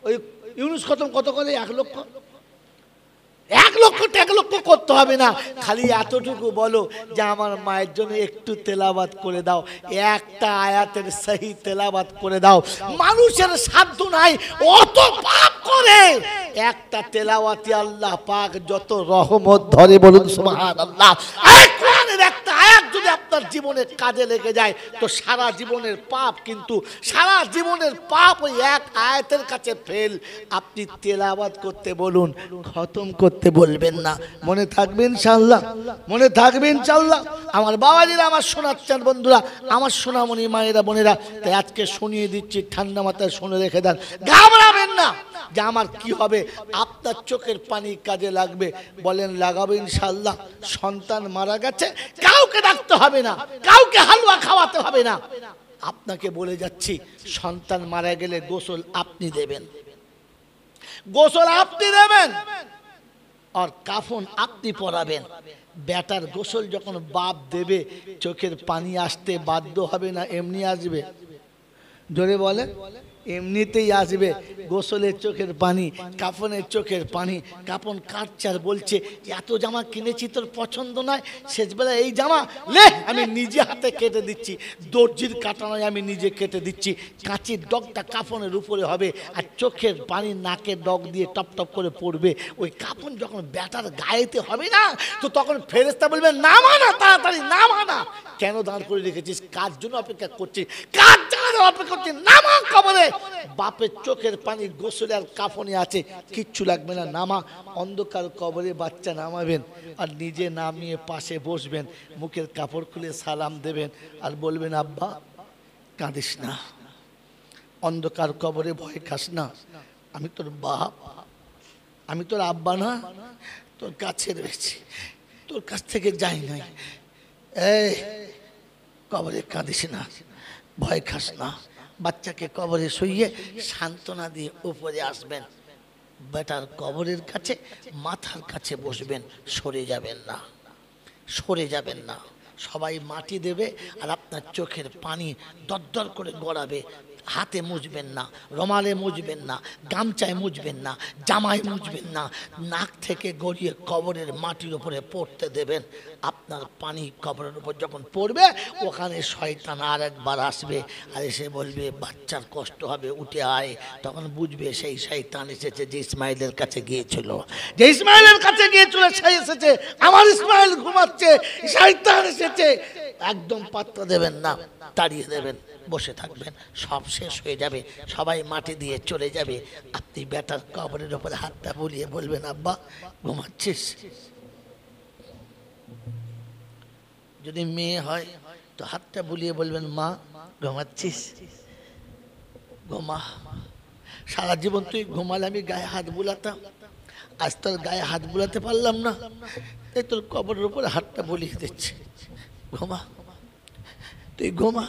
ওই ইউনুস খতম কত করে? 1 লক্ষ। 1 লক্ষ করতে হবে না, খালি এতটুকু বলো যে আমার মায়ের জন্য একটু তেলাওয়াত করে দাও, একটা আয়াতের সহি তেলাওয়াত করে দাও। মানুষের সাধ্য নাই অত পাপ করে, একটা তেলাওয়াতে আল্লাহ পাক যত রহমত ধরে, বলুন সুবহানাল্লাহ। এই কোরআনের একটা আয়াত যদি আপনার জীবনে কাজে লেগে যায়, তো সারা জীবনের পাপ, কিন্তু সারা জীবনের পাপ ওই এক আয়াতের কাছে ফেল। আপনি তেলাওয়াত করতে বলুন, খতম করতে বলবেন না। মনে থাকবে ইনশাআল্লাহ, মনে থাকবে ইনশাআল্লাহ। আমার বাবাজিরা, আমার শোনাচ্ছেন বন্ধুরা, আমার সোনামণি মায়েরা বোনেরা, তাই আজকে শুনিয়ে দিচ্ছি, ঠান্ডা মাথায় শুনে রেখে দেন, ঘাবড়াবেন না যে আমার কি হবে। আপনার চোখের পানি কাজে লাগবে, বলেন লাগাবে ইনশাআল্লাহ। সন্তান মারা গেছে, কাউকে ডাকতে হবে না, কাউকে হালুয়া খাওয়াতে হবে না। আপনাকে বলে যাচ্ছি, সন্তান মারা গেলে গোসল আপনি দেবেন, গোসল আপনি দেবেন, আর কাফন আপনি পরাবেন। বেটার গোসল যখন বাপ দেবে, চোখের পানি আসতে বাধ্য হবে না, এমনি আসবে? জোরে বলেন, এমনিতেই আসবে। গোসলের চোখের পানি, কাফনের চোখের পানি। কাফন কাটছে আর বলছে এত জামা কিনেছি তোর পছন্দ নয়, শেষবেলা এই জামা লে আমি নিজে হাতে কেটে দিচ্ছি, দর্জির কাটা নয়, আমি নিজে কেটে দিচ্ছি। কাঁচির ডগটা কাফনের উপরে হবে, আর চোখের পানি নাকের ডগ দিয়ে টপ টপ করে পড়বে। ওই কাফন যখন ব্যাটার গায়েতে হবে না, তো তখন ফেরেশতা বলবে নামা না, তাড়াতাড়ি নামা না। কেন দাঁড় করে রেখেছিস? কার জন্য অপেক্ষা করছিস? কার জন্য অপেক্ষা করছিস? নামা কবরে। বাপের চোখের পানি গোসলে আর কাফনে আছে, কিচ্ছু লাগবে না, নামা। অন্ধকার কবরে বাচ্চা নামাবেন, আর নিজে নামিয়ে পাশে বসবেন, মুখের কাপড় খুলে সালাম দেবেন, আর বলবেন আব্বা কাঁদিস না, অন্ধকার কবরে ভয় খাস না, আমি তোর বাপ, আমি তোর আব্বা না, তোর কাছে রয়েছি, তোর কাছ থেকে যাই নাই। এই কবরে কাঁদিস না, ভয় খাস না। বাচ্চাকে কবরে শুইয়ে সান্ত্বনা দিয়ে উপরে আসবেন, বেটার কবরের কাছে মাথার কাছে বসবেন, সরে যাবেন না, সরে যাবেন না। সবাই মাটি দেবে, আর আপনার চোখের পানি দরদর করে গড়াবে। হাতে মুছবেন না, রুমালে মুছবেন না, গামছায় মুছবেন না, জামায় মুছবেন না, নাক থেকে গড়িয়ে কবরের মাটির উপরে পড়তে দেবেন। আপনার পানি কবরের উপর যখন পড়বে ওখানে শয়তান আর একবার আসবে আর এসে বলবে বাচ্চার কষ্ট হবে, উঠে আয়। তখন বুঝবে সেই শয়তান এসেছে যে ইসমাইলের কাছে গিয়েছিল, যে ইসমাইলের কাছে গিয়েছিল সেই এসেছে, আমার ইসমাইল ঘুমাচ্ছে, শয়তান এসেছে। একদম পাত্তা দেবেন না, তাড়িয়ে দেবেন, বসে থাকবেন, সব শেষ হয়ে যাবে, সবাই মাটি দিয়ে চলে যাবে। আপনি বেটার কবরের উপরে হাতটা বুলিয়ে বলবেন আব্বা ঘুমাচ্ছিস। যদি মেয়ে হয় তো হাতটা বুলিয়ে বলবেন মা ঘুমাচ্ছিস, ঘুমা। সারা জীবন তুই ঘুমালে আমি গায়ে হাত বুলাতাম, আজ তোর গায়ে হাত বুলাতে পারলাম না, তাই তোর কবরের উপরে হাতটা বুলিয়ে দিচ্ছে, ঘুমা, তুই ঘুমা।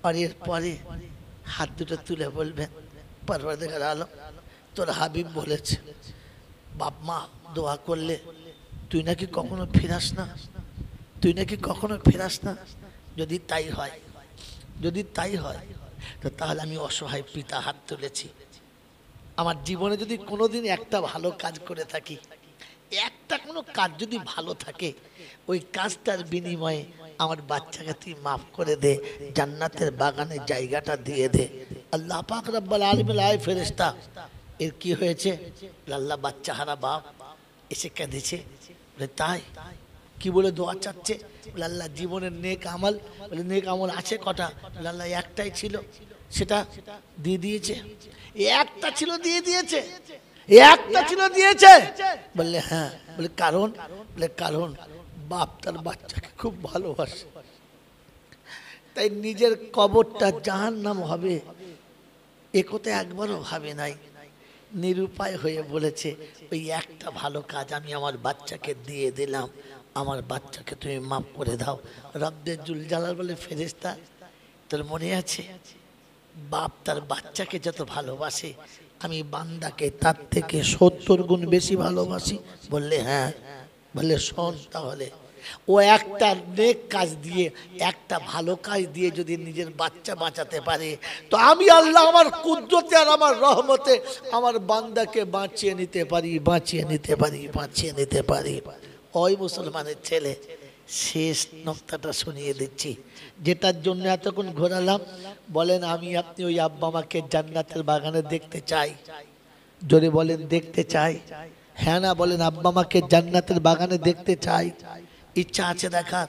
আর এরপরে হাত দুটো তুলে বলবেন পরওয়ারদিগার আলম তোর হাবিব বলেছে বাপ মা দোয়া করলে তুই নাকি কখনো ফিরাস না, তুই নাকি কখনো ফেরাস না। যদি তাই হয়, যদি তাই হয় তো তাহলে আমি অসহায় পিতা হাত তুলেছি। আমার জীবনে যদি কোনোদিন একটা ভালো কাজ করে থাকি, একটা কোনো কাজ যদি ভালো থাকে, ওই কাজটার বিনিময়ে আমার বাচ্চাকে তুই মাফ করে দে, জান্নাতের বাগানে জায়গাটা দিয়ে দে। আল্লাহ পাক রব্বুল আলামিন আয় ফেরেশতা এর কি হয়েছে? আল্লাহ বাচ্চা হারা বাপ এসে কেঁদেছে। বলে তাই কি বলে দোয়া চাচ্ছে? বলে আল্লাহ জীবনের নেক আমল, বলে নেক আমল আছে কটা? বলে আল্লাহ একটাই ছিল, সেটা দিয়ে দিয়েছে। একটা ছিল দিয়ে দিয়েছে, একটা ছিল দিয়েছে। বললে হ্যাঁ। বলে কারণ? বলে কারণ বাপ তার বাচ্চাকে খুব ভালোবাসে, তাই নিজের কবরটা জাহান্নাম হবে এ কথা একবারও ভাবে নাই। নিরুপায় হয়ে বলেছে ওই একটা ভালো কাজ আমি আমার বাচ্চাকে দিয়ে দিলাম, আমার বাচ্চাকে তুমি মাফ করে দাও। রব্বে জুল জালাল বলে ফেরেশতা তোর মনে আছে বাপ তার বাচ্চাকে যত ভালোবাসে আমি বান্দাকে তার থেকে 70 গুণ বেশি ভালোবাসি। বললে হ্যাঁ। বললে শোন তাহলে ও একটা নেক কাজ দিয়ে, একটা ভালো কাজ দিয়ে যদি নিজের বাচ্চা বাঁচাতে পারে তো আমি আল্লাহ আমার কুদরতে আর আমার রহমতে আমার বান্দাকে বাঁচিয়ে নিতে পারি, বাঁচিয়ে নিতে পারি, বাঁচিয়ে নিতে পারি। ওই মুসলমানের ছেলে শেষ নকতাটা শুনিয়ে দিচ্ছি, যেটার জন্য এতক্ষণ ঘোরালাম। বলেন আমি আপনি ওই আব্বা মাকে জান্নাতের বাগানে দেখতে চাই? জোরে বলেন দেখতে চাই? হ্যাঁ না বলেন আব্বা মাকে জান্নাতের বাগানে দেখতে চাই? ইচ্ছা আছে দেখার?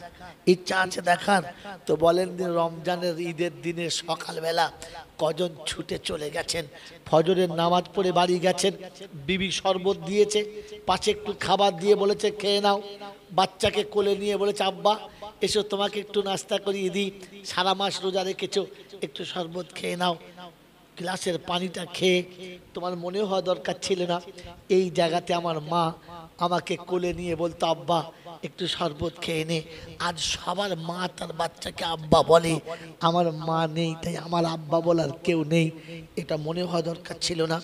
ইচ্ছা আছে দেখার? তো বলেন দিন রমজানের ঈদের দিনে সকালবেলা কজন ছুটে চলে গেছেন, ফজরের নামাজ পড়ে বাড়ি গেছেন, বিবি শরবত দিয়েছে, পাশে একটু খাবার দিয়ে বলেছে খেয়ে নাও, বাচ্চাকে কোলে নিয়ে বলেছে আব্বা এসো তোমাকে একটু নাস্তা করিয়ে দিই, সারা মাস রোজা রেখেছো একটু শরবত খেয়ে নাও। গ্লাসের পানিটা খেয়ে তোমার মনে হওয়া দরকার ছিল না এই জায়গাতে আমার মা আমাকে কোলে নিয়ে বলতো আব্বা একটু শরবত খেয়ে নে। আজ সবার মা তার বাচ্চাকে আব্বা বলে, আমার মা নেই তাই আমার আব্বা বলার কেউ নেই, এটা মনে হওয়া দরকার ছিল না?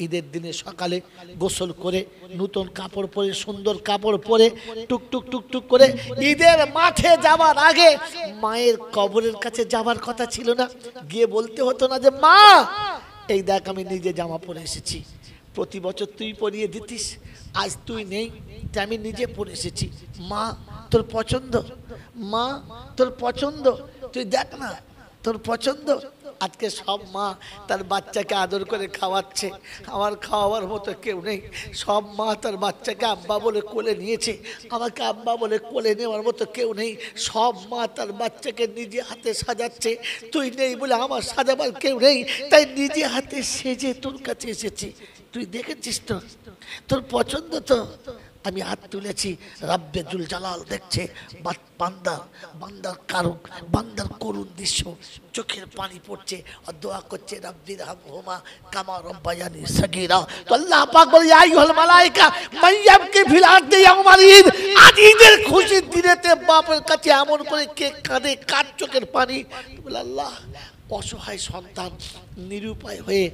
ঈদের দিনে সকালে গোসল করে নতুন কাপড় পরে, সুন্দর কাপড় পরে টুকটুক টুকটুক করে ঈদের মাঠে যাবার আগে মায়ের কবরের কাছে যাবার কথা ছিল না? গিয়ে বলতে হতো না যে মা এই দেখ আমি নিজে জামা পরে এসেছি, প্রতি বছর তুই পরিয়ে দিতিস, আজ তুই নেই তাই আমি নিজে পরে এসেছি, মা তোর পছন্দ, মা তোর পছন্দ, তুই দেখ না তোর পছন্দ। আজকে সব মা তার বাচ্চাকে আদর করে খাওয়াচ্ছে, আমার খাওয়াবার মতো কেউ নেই। সব মা তার বাচ্চাকে আব্বা বলে কোলে নিয়েছে, আমাকে আব্বা বলে কোলে নেওয়ার মতো কেউ নেই। সব মা তার বাচ্চাকে নিজে হাতে সাজাচ্ছে, তুই নেই বলে আমার সাজাবার কেউ নেই, তাই নিজে হাতে সেজে তোর কাছে এসেছি। তুই দেখেছিস তো তোর পছন্দ তো? আমি হাত তুলেছি, রব্বে জুল জালাল দেখছে বান্দার কারক, বান্দার করুণ দৃশ্য, চোখের পানি পড়ছে আর দোয়া করছে রব্বির হামহুমা কামা রব্বায়ানি সগীরা। তো আল্লাহ পাক বলে ইয়া আইয়ুহাল মালায়েকা মাইয়াবকি ফিল আরদি ইয়াওমাল ঈদ। আজ ঈদের খুশির দিনেতে বাপের কাছে এমন করে কে কাঁদে, কার চোখের পানি? বলে আল্লাহ অসহায় সন্তান নিরুপায় হয়ে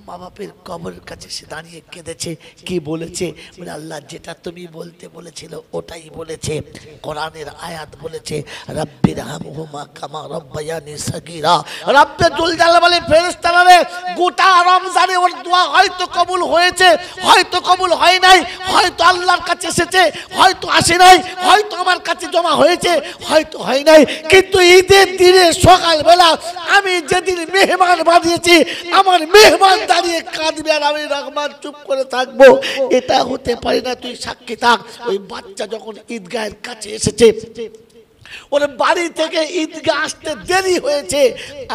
মা বাপের কবরের কাছে সে দাঁড়িয়ে কেঁদেছে। কি বলেছে? বলে আল্লাহ যেটা তুমি বলতে বলেছিল ওটাই বলেছে। কোরআনের আয়াত বলেছে রাব্বির হামহুমা কামা রাব্বায়ানি সাগীরা। রব্বে জুল জালাল বলে ফেরেশতারা রে, গোটা রমজানে ওর দোয়া হয়তো কবুল হয়েছে, হয়তো কবুল হয় নাই, হয়তো আল্লাহর কাছে এসেছে, হয়তো আসে নাই, হয়তো আমার কাছে জমা হয়েছে, হয়তো হয় নাই, কিন্তু ঈদের দিনে সকালবেলা আমি যেদিন মেহমান বানিয়েছি আমার মেহমান দাঁড়িয়ে কাঁদবে আর আমি রহমান চুপ করে থাকবো, এটা হতে পারে না। তুই সাক্ষী থাক। ওই বাচ্চা যখন ঈদগাহের কাছে এসেছে, ওর বাড়ি থেকে ঈদগাহ আসতে দেরি হয়েছে,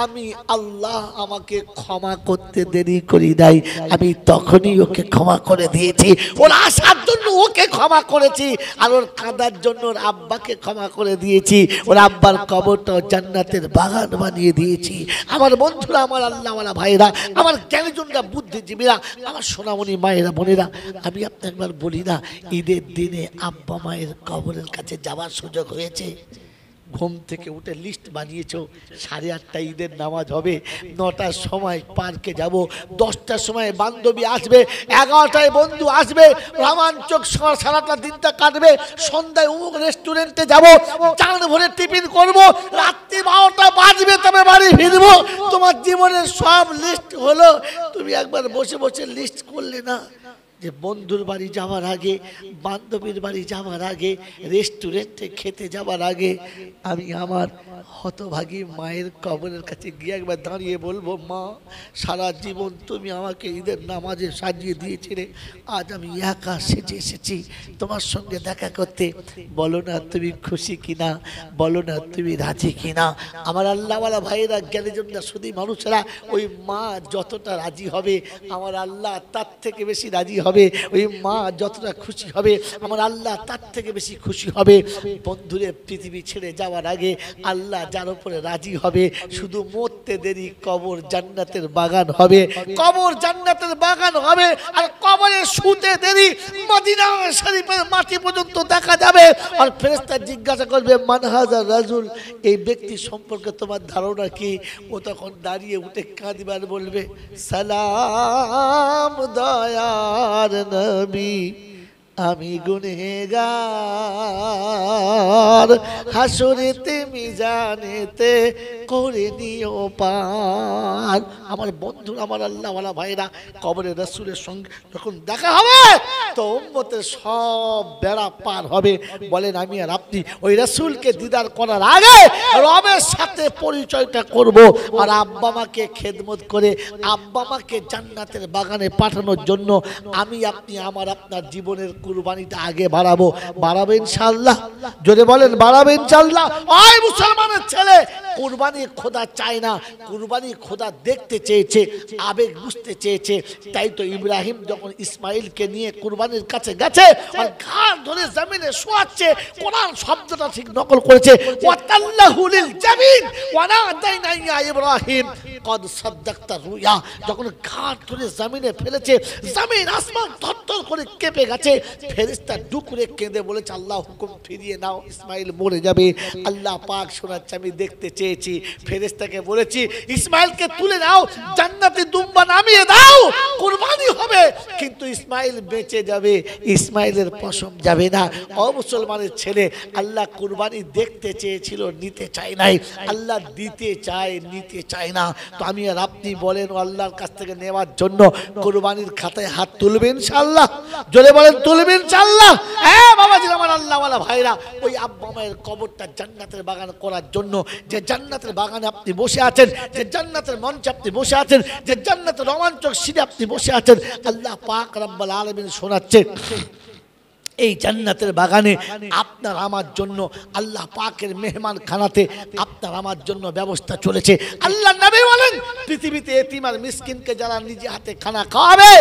আমি আল্লাহ আমাকে ক্ষমা করতে দেরি করি নাই, আমি তখনই ওকে ক্ষমা করে দিয়েছি। ওর আসার জন্য ওকে ক্ষমা করেছি, আর ওর কাঁদার জন্য ওর আব্বাকে ক্ষমা করে দিয়েছি। ওর আব্বার কবরটা জান্নাতের বাগান বানিয়ে দিয়েছি। আমার বন্ধুরা, আমার আল্লাহওয়ালা ভাইরা, আমার জ্ঞানীজনরা, বুদ্ধিজীবীরা, আমার সোনামণি মায়েরা, বোনেরা, আমি আপনাকে একবার বলি না, ঈদের দিনে আব্বা মায়ের কবরের কাছে যাওয়ার সুযোগ হয়েছে? ঘুম থেকে উঠে লিস্ট বানিয়েছো, 8:30টায় ঈদের নামাজ হবে, 9টার সময় পার্কে যাব, 10টার সময় বান্ধবী আসবে, 11টায় বন্ধু আসবে, রোমাঞ্চক সারাটা দিনটা কাটবে, সন্ধ্যায় অমুক রেস্টুরেন্টে যাব, চান ভরে টিফিন করব, রাত্রি 12টা বাজবে তবে বাড়ি ফিরবো। তোমার জীবনের সব লিস্ট হলো, তুমি একবার বসে বসে লিস্ট করলে না যে বন্ধুর বাড়ি যাওয়ার আগে, বান্ধবীর বাড়ি যাওয়ার আগে, রেস্টুরেন্টে খেতে যাওয়ার আগে আমি আমার হতভাগী মায়ের কবরের কাছে গিয়ে একবার দাঁড়িয়ে বলবো, মা সারা জীবন তুমি আমাকে ঈদের নামাজে সাজিয়ে দিয়েছিলে, আজ আমি একা সেজে এসেছি তোমার সঙ্গে দেখা করতে, বলো না তুমি খুশি কিনা, বলো না তুমি রাজি কিনা। আমার আল্লাহওয়ালা ভাইয়েরা, জ্ঞানীজনরা, শুধু মানুষেরা, ওই মা যতটা রাজি হবে আমার আল্লাহ তার থেকে বেশি রাজি হবে, ওই মা যতটা খুশি হবে আমার আল্লাহ তার থেকে বেশি খুশি হবে। বন্ধুরে, পৃথিবী ছেড়ে যাওয়ার আগে আল্লাহ যার উপরে রাজি হবে, শুধু মরতে দেরি, কবর জান্নাতের বাগান হবে, কবর জান্নাতের বাগান হবে। আর কবরে শুতে দেরি, মদিনা শরীফের মাটি পর্যন্ত দেখা যাবে। আর ফেরেশতা জিজ্ঞাসা করবে, মান হাযা রাজুল, এই ব্যক্তি সম্পর্কে তোমার ধারণা কি? ও তখন দাঁড়িয়ে উঠে কাঁদবে আর বলবে, সালাম দয়ার নবী, আমি গুনেহগার, হাসরেতে মিজানেতে করে নিও পার। আমার বন্ধু, আমার আল্লাহওয়ালা ভাইরা, কবরে রাসূলের সঙ্গে যখন দেখা হবে তো উম্মতের সব বেড়া পার হবে। বলেন আমি আর আপনি ওই রাসূলকে দিদার করার আগে রবের সাথে পরিচয়টা করব, আর আব্বা মাকে খেদমত করে আব্বা মাকে জান্নাতের বাগানে পাঠানোর জন্য আমি আপনি আমার আপনার জীবনের কুরবানিটা আগে বাড়াবো। বাড়াবে ইনশাআল্লাহ? জোরে বলেন, বাড়াবে ইনশাআল্লাহ? ওই মুসলমানের ছেলে, কুরবানি খোদা চায় না, কুরবানি খোদা দেখতে চেয়েছে, আবেগ বুঝতে চেয়েছে। তাই তো ইব্রাহিম যখন ইসমাইলকে নিয়ে কুরবানির কাছে গেছে আর ঘাড় ধরে জমিনে শোয়াচ্ছে, কোরআন শব্দটা ঠিক নকল করেছে, ওয়াতাল্লাহু লিল জামিন ওয়া নাদাইনা ইয়া ইব্রাহিম কদ সাদ্দাকতা রুয়া। যখন ঘাড় ধরে জমিনে ফেলেছে, জমিন আসমান থরথর করে কেঁপে গেছে। ফেরেশতা ডুকরে কেঁদে বলেছে, আল্লাহ হুকুম ফিরিয়ে নাও, ইসমাইল মরে যাবে। আল্লাহ পাক শোনাচ্ছে, আমি দেখতে চেয়েছি। ফেরেশতাকে বলেছি, ইসমাইলকে তুলে নাও, জান্নাতে দুম্বা নামিয়ে দাও, কুরবানি হবে, কিন্তু ইসমাইল বেঁচে যাবে, ইসমাইলের পশম যাবে না। ও মুসলমানের ছেলে, আল্লাহ কুরবানি দেখতে চেয়েছিল, নিতে চায় নাই। আল্লাহ দিতে চায়, নিতে চায় না। তো আমি আর আপনি বলেন, আল্লাহর কাছ থেকে নেওয়ার জন্য কুরবানির খাতায় হাত তুলবেন ইনশাআল্লাহ? জোরে বলেন, তুলবেন ইনশাআল্লাহ? হ্যাঁ বাবাজি, আমার আল্লাহওয়ালা ভাইরা, ওই আব্বা মায়ের কবরটা জান্নাতের বাগান করার জন্য, যে জান্নাতের বাগানে আপনি বসে আছেন, যে জান্নাতের মঞ্চে আপনি বসে আছেন, যে জান্নাতের রোমাঞ্চক সিঁড়ি আপনি বসে আছেন, আল্লাহ পাক রব্বুল আলামিন শোনাচ্ছে, এই জান্নাতের বাগানে আপনার আমার জন্য আল্লাহ পাকের মেহমান খানাতে আপনার আমার জন্য ব্যবস্থা চলেছে। আল্লাহ নবী বলেন, পৃথিবীতে এতিম আর মিসকিনকে যারা নিজে হাতে খানা খাওয়াবে,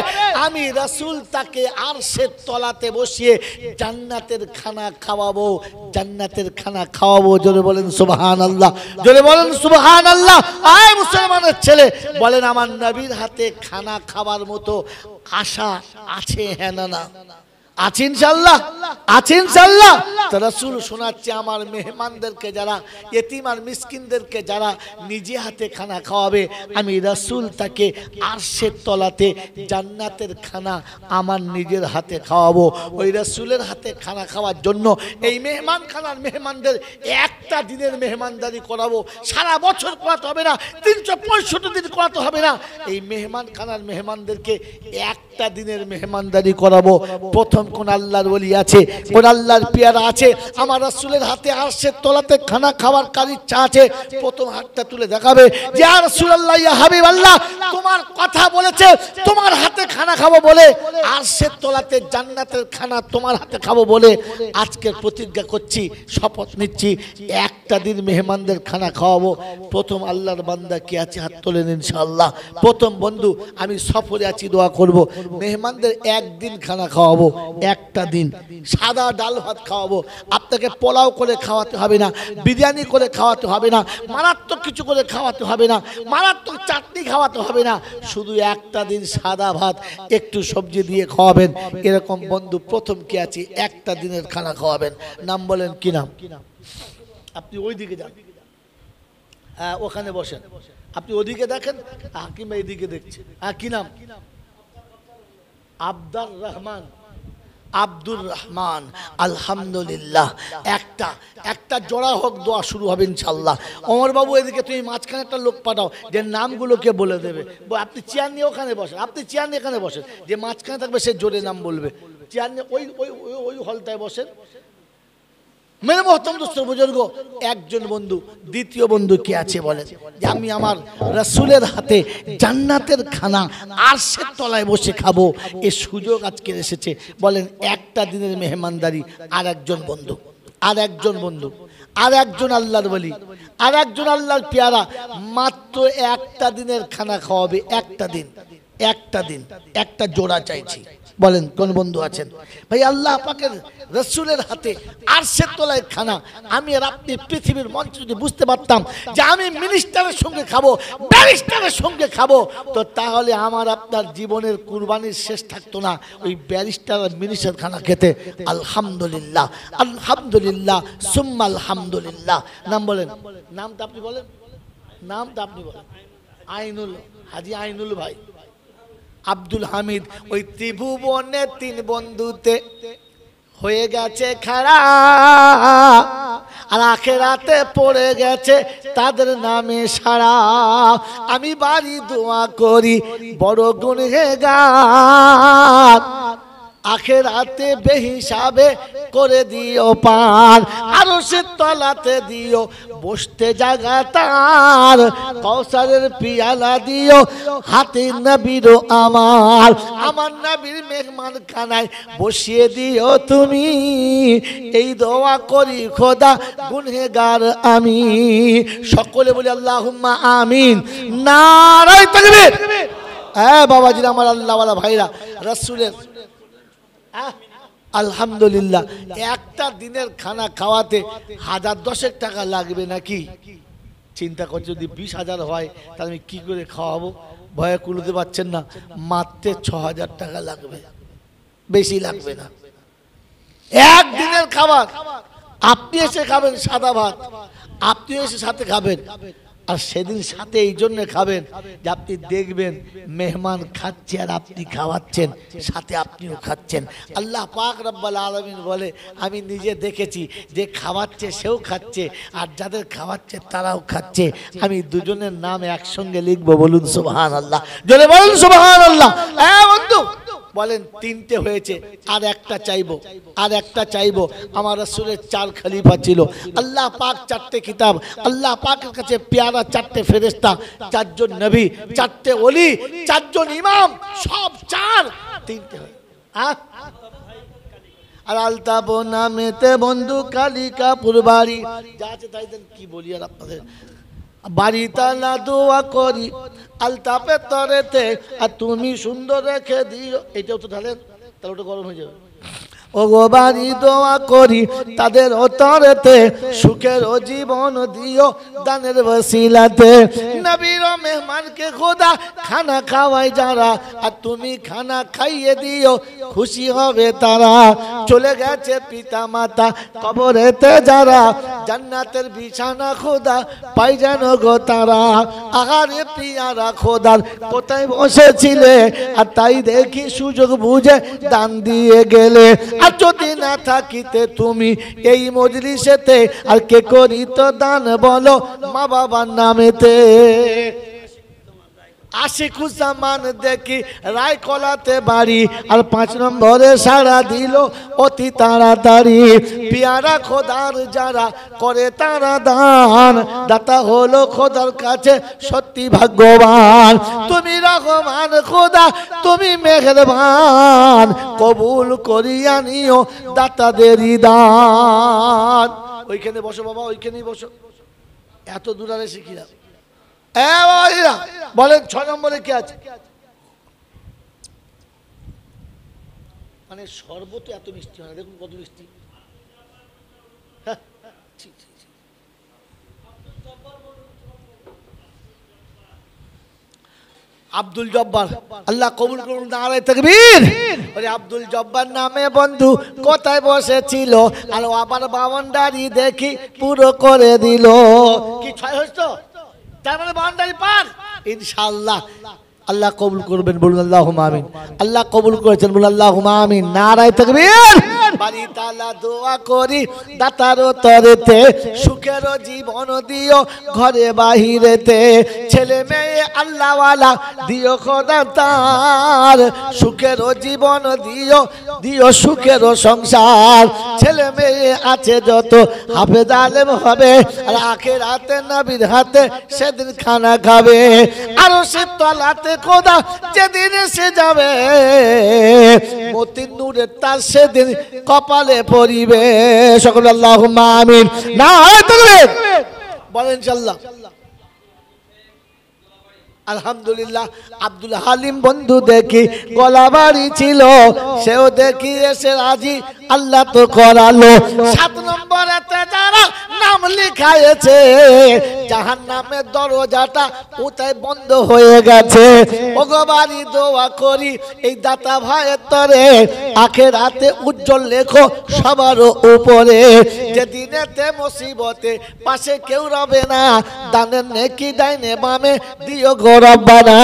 আমি রাসূল তাকে আরশের তলাতে বসিয়ে জান্নাতের খানা খাওয়াবো, জান্নাতের খানা খাওয়াবো। জোরে বলেন সুবহানাল্লাহ, জোরে বলেন সুবহানাল্লাহ। আয় মুসলমানের ছেলে, বলেন আমার নবীর হাতে খানা খাওয়ার মতো আশা আছে? হ্যাঁ না না? আছে ইনশাআল্লাহ? আছে ইনশাআল্লাহ? তো রাসূল শোনাচ্ছে আমার মেহমানদেরকে যারা ইতিম আর মিসকিনদেরকে যারা নিজে হাতে খানা খাওয়াবে আমি রাসূল তাকে আরশের তলাতে জান্নাতের খানা আমার নিজের হাতে খাওয়াবো। ওই রাসূলের হাতে খানা খাওয়ার জন্য এই মেহমান খানার মেহমানদের একটা দিনের মেহমানদারি করাবো, সারা বছর করাতে হবে না, 365 দিন করাতে হবে না। এই মেহমান খানার মেহমানদেরকে একটা দিনের মেহমানদারি করাবো। প্রথম কোন আল্লাহর ওলি আছে, কোন আল্লাহর পেয়ারা আছে আমার রাসূলের হাতে আরশের তলাতে খানা খাওয়ার কার ইচ্ছা আছে, প্রথম হাতটা তুলে দেখাবে যে ইয়া রাসূলুল্লাহ ইয়া হাবিবাল্লাহ তোমার কথা বলেছে তোমার হাতে খানা খাবো বলে, আরশের তলাতে জান্নাতের খানা তোমার হাতে খাবো বলে আজকের প্রতিজ্ঞা করছি, শপথ নিচ্ছি একটা দিন মেহমানদের খানা খাওয়াবো। প্রথম আল্লাহর বান্দা কি আছে হাত তোলেন ইনশাআল্লাহ। প্রথম বন্ধু আমি সফরে আছি, দোয়া করব মেহমানদের একদিন খানা খাওয়াবো, একটা দিন সাদা ডাল ভাত খাওয়াবো। আপনাকে পোলাও করে খাওয়াতে হবে না, বিরিয়ানি করে খাওয়াতে হবে না, মারাত্মক কিছু করে খাওয়াতে হবে না, মারাত্মক চাটনি খাওয়াতে হবে না, শুধু একটা দিন সাদা ভাত একটু সবজি দিয়ে খাওয়াবেন। এরকম বন্ধু প্রথম কি আছে একটা দিনের খানা খাওয়াবেন। নাম বলেন কি নাম? আপনি ওই দিকে যান, হ্যাঁ ওখানে বসেন, আপনি ওদিকে দেখেন, হাকিম এইদিকে দেখছে। হ্যাঁ কি নাম? আব্দুর রহমান। আব্দুর রহমান, আলহামদুলিল্লাহ। একটা জোড়া হোক, দোয়া শুরু হবে ইনশাল্লাহ। ওমর বাবু এদিকে তুমি মাঝখানে একটা লোক পাঠাও যে নামগুলোকে বলে দেবে। আপনি চেয়ার নিয়ে ওখানে বসেন, আপনি চেয়ার নিয়ে এখানে বসেন, যে মাঝখানে থাকবে সে জোরে নাম বলবে। চেয়ার নিয়ে ওই ওই ওই হলটায় বসেন। মেরে মোহতরম দোস্ত বুজুর্গ, একজন বন্ধু। দ্বিতীয় বন্ধু কে আছে বলেন যে আমি আমার রাসূলের হাতে জান্নাতের খানা আরশের তলায় বসে খাবো, এই সুযোগ আজকে এসেছে। বলেন একটা দিনের মেহমানদারি। আর একজন বন্ধু, আর একজন বন্ধু, আর একজন আল্লাহর ওলি, আর একজন আল্লাহর পেয়ারা মাত্র একটা দিনের খানা খাওয়াবে। একটা দিন, একটা দিন, একটা জোড়া চাইছি। বলেন কোন বন্ধু আছেন? ভাই আল্লাহ পাকের রাসূলের হাতে আরশের তলায় খানা। আমি আর আপনি পৃথিবীর মঞ্চ যদি বুঝতে পারতাম যে আমি মিনিস্টারের সঙ্গে খাবো, ব্যারিস্টারের সঙ্গে খাবো, তো তাহলে আমার আপনার জীবনের কুরবানির শেষ থাকতো না ওই ব্যারিস্টার আর মিনিস্টার খানা খেতে। আলহামদুলিল্লাহ, আলহামদুলিল্লাহ, সুম্মা আলহামদুলিল্লাহ। নাম বলেন, নামটা আপনি বলেন, নামটা আপনি বলেন। আইনুল, হাজি আইনুল ভাই, আব্দুল হামিদ। ওই ত্রিভুবনে তিন বন্ধুতে হয়ে গেছে খাড়া, আর আখেরাতে পড়ে গেছে তাদের নামে সারা। আমি বাড়ি দোয়া করি বড় গুনহেগার, আখেরাতে বেহিসাবে করে দিও পার, আরশের তলাতে দিও বসতে জায়গা তার, কৌসারের পিয়ালা দিও হাতে নবীর আমার, আমার নবীর মেহমান খানায় বসিয়ে দিও তুমি, এই দোয়া করি খোদা গুনহেগার আমি। সকলে বলি আল্লাহুম্মা আমিন। নারায়ে তাকবীর। হ্যাঁ বাবাজিরা, আমার আল্লাহওয়ালা ভাইরা, রাসূলের আলহামদুলিল্লাহ একটা দিনের খানা খাওয়াতে 1010 টাকা লাগবে নাকি? চিন্তা করছি যদি 20,000 হয় তাহলে আমি কি করে খাওয়াবো? ভয়ে কুলোতে পারছেন না, মাত্র 6,000 টাকা লাগবে, বেশি লাগবে না। একদিনের খাবার আপনি এসে খাবেন সাদা ভাত, আপনি এসে সাথে খাবেন, আর সেদিন সাথে এই জন্য খাবেন যে আপনি দেখবেন মেহমান খাচ্ছে আর আপনি খাওয়াচ্ছেন, সাথে আপনিও খাচ্ছেন। আল্লাহ পাক রব্বুল আলামিন বলে আমি নিজে দেখেছি যে খাওয়াচ্ছে সেও খাচ্ছে, আর যাদের খাওয়াচ্ছে তারাও খাচ্ছে, আমি দুজনের নাম একসঙ্গে লিখবো। বলুন সুবহানাল্লাহ, জোরে বলুন সুবহানাল্লাহ। হ্যাঁ বন্ধু বলেন তিনটে হয়েছে, আর একটা চাইবো, আর একটা চাইবো। আমার রাসূলের 4 খলিফা ছিল, আল্লাহ পাক 4টে কিতাব, আল্লাহ পাকের কাছে পেয়ারা 4টে ফেরেশতা, 4 জন নবী, 4টে ওলি, 4 জন ইমাম, সব 4, 3টে হয়। আর আলতাপ নামেতে বন্ধু কালিকাপুর বাড়ি, যা আছে তাই দেন। কি বলি আর আপনাদের, বাড়ি তালা দোয়া করি আলতাপে তরেতে, আর তুমি সুন্দর রেখে দিও। এটাও তো ঢালেন, তাহলে ওটা গরম হয়ে যাবে। ও গো বাড়ি দোয়া করি তাদের তরেতে, সুখের ও জীবন দিও দানের ওসিলাতে। নবীর মেহমানকে খোদা খানা খাওয়ায় যারা, আর তুমি খানা খাইয়ে দিও খুশি হবে তারা। চলে গেছে পিতা মাতা কবরেতে যারা, জান্নাতের বিছানা খোদা পাই যেন গো তারা। আহারে পিয়ারা খোদার কোথায় বসেছিলে, আর তাই দেখি সুযোগ বুঝে দান দিয়ে গেলে। আর যদি না থাকিতে তুমি এই মজলিসেতে, আর কে করিত দান বলো মা বাবার নামেতে। আশিকুজ্জামান দেখি রায়কলাতে বাড়ি, আর 5 নম্বরে সাড়া দিল অতি তাড়াতাড়ি। পিয়ারা খোদার যারা করে তারা দান, দাতা হলো খোদার কাছে সত্যি ভাগ্যবান। তুমি রহমান খোদা তুমি মেহেরবান, কবুল করিয়া নিও দাতাদেরই দান। ওইখানে বসো বাবা, ওইখানেই বসো, এত দূর আর শিখিরা। বলেন 6 নম্বরে কি আছে? মানে শরবত এত মিষ্টি হয় না, দেখুন কত মিষ্টি। আব্দুল জব্বার, আল্লাহ কবুল করুন, নারায়ে তাকবীর। ওরে আব্দুল জব্বার নামে বন্ধু কোথায় বসেছিল, আর আবার বাউন্ডারি দেখি পুরো করে দিল। কি 6 হইছো? তার মানে বাউন্ডারি পার ইনশাআল্লাহ। আল্লাহ কবুল করবেন, বলুন আল্লাহুম্মা আমিন। আল্লাহ কবুল করেছেন, বলুন আল্লাহুম্মা আমিন। নারায়ে তাকবীর। বাড়ি তালা দোয়া করি দাতার তরেতে, সুখের জীবন দিও ঘরে বাহিরেতে। ছেলে মেয়ে আল্লাহওয়ালা দিও খোদা তার, সুখের জীবন দিও, দিও সুখের সংসার। ছেলে মেয়ে আছে যত হাফেজ আলেম হবে, আর আখিরাতে নবীর হাতে সেদিন খানা খাবে। আর সে তলাতে খোদা যেদিন এসে যাবে, মতিন নূরের তার সেদিন কপালে পড়িবে। সকল আল্লাহুম্মা আমিন। নারায়ে তাকবীর বলেন ইনশাআল্লাহ। আলহামদুলিল্লাহ। আব্দুল হালিম বন্ধু দেখি গলাবাড়ি ছিল, সেও দেখি এসে রাজি আল্লাহ তো করালো। 7 নম্বরেতে যারা নাম লিখায়েছে, জাহান্নামের দরজাটা কোথায় বন্ধ হয়ে গেছে। ওগো বাড়ি দোয়া করি এই দাতা ভাইয়ের তরে, আখিরাতে উজ্জ্বল লেখো সবার উপরে। যেদিনেতে মুসিবতে পাশে কেউ রবে না, দানের নেকি ডাইনে বামে দিও গো রব্বানা।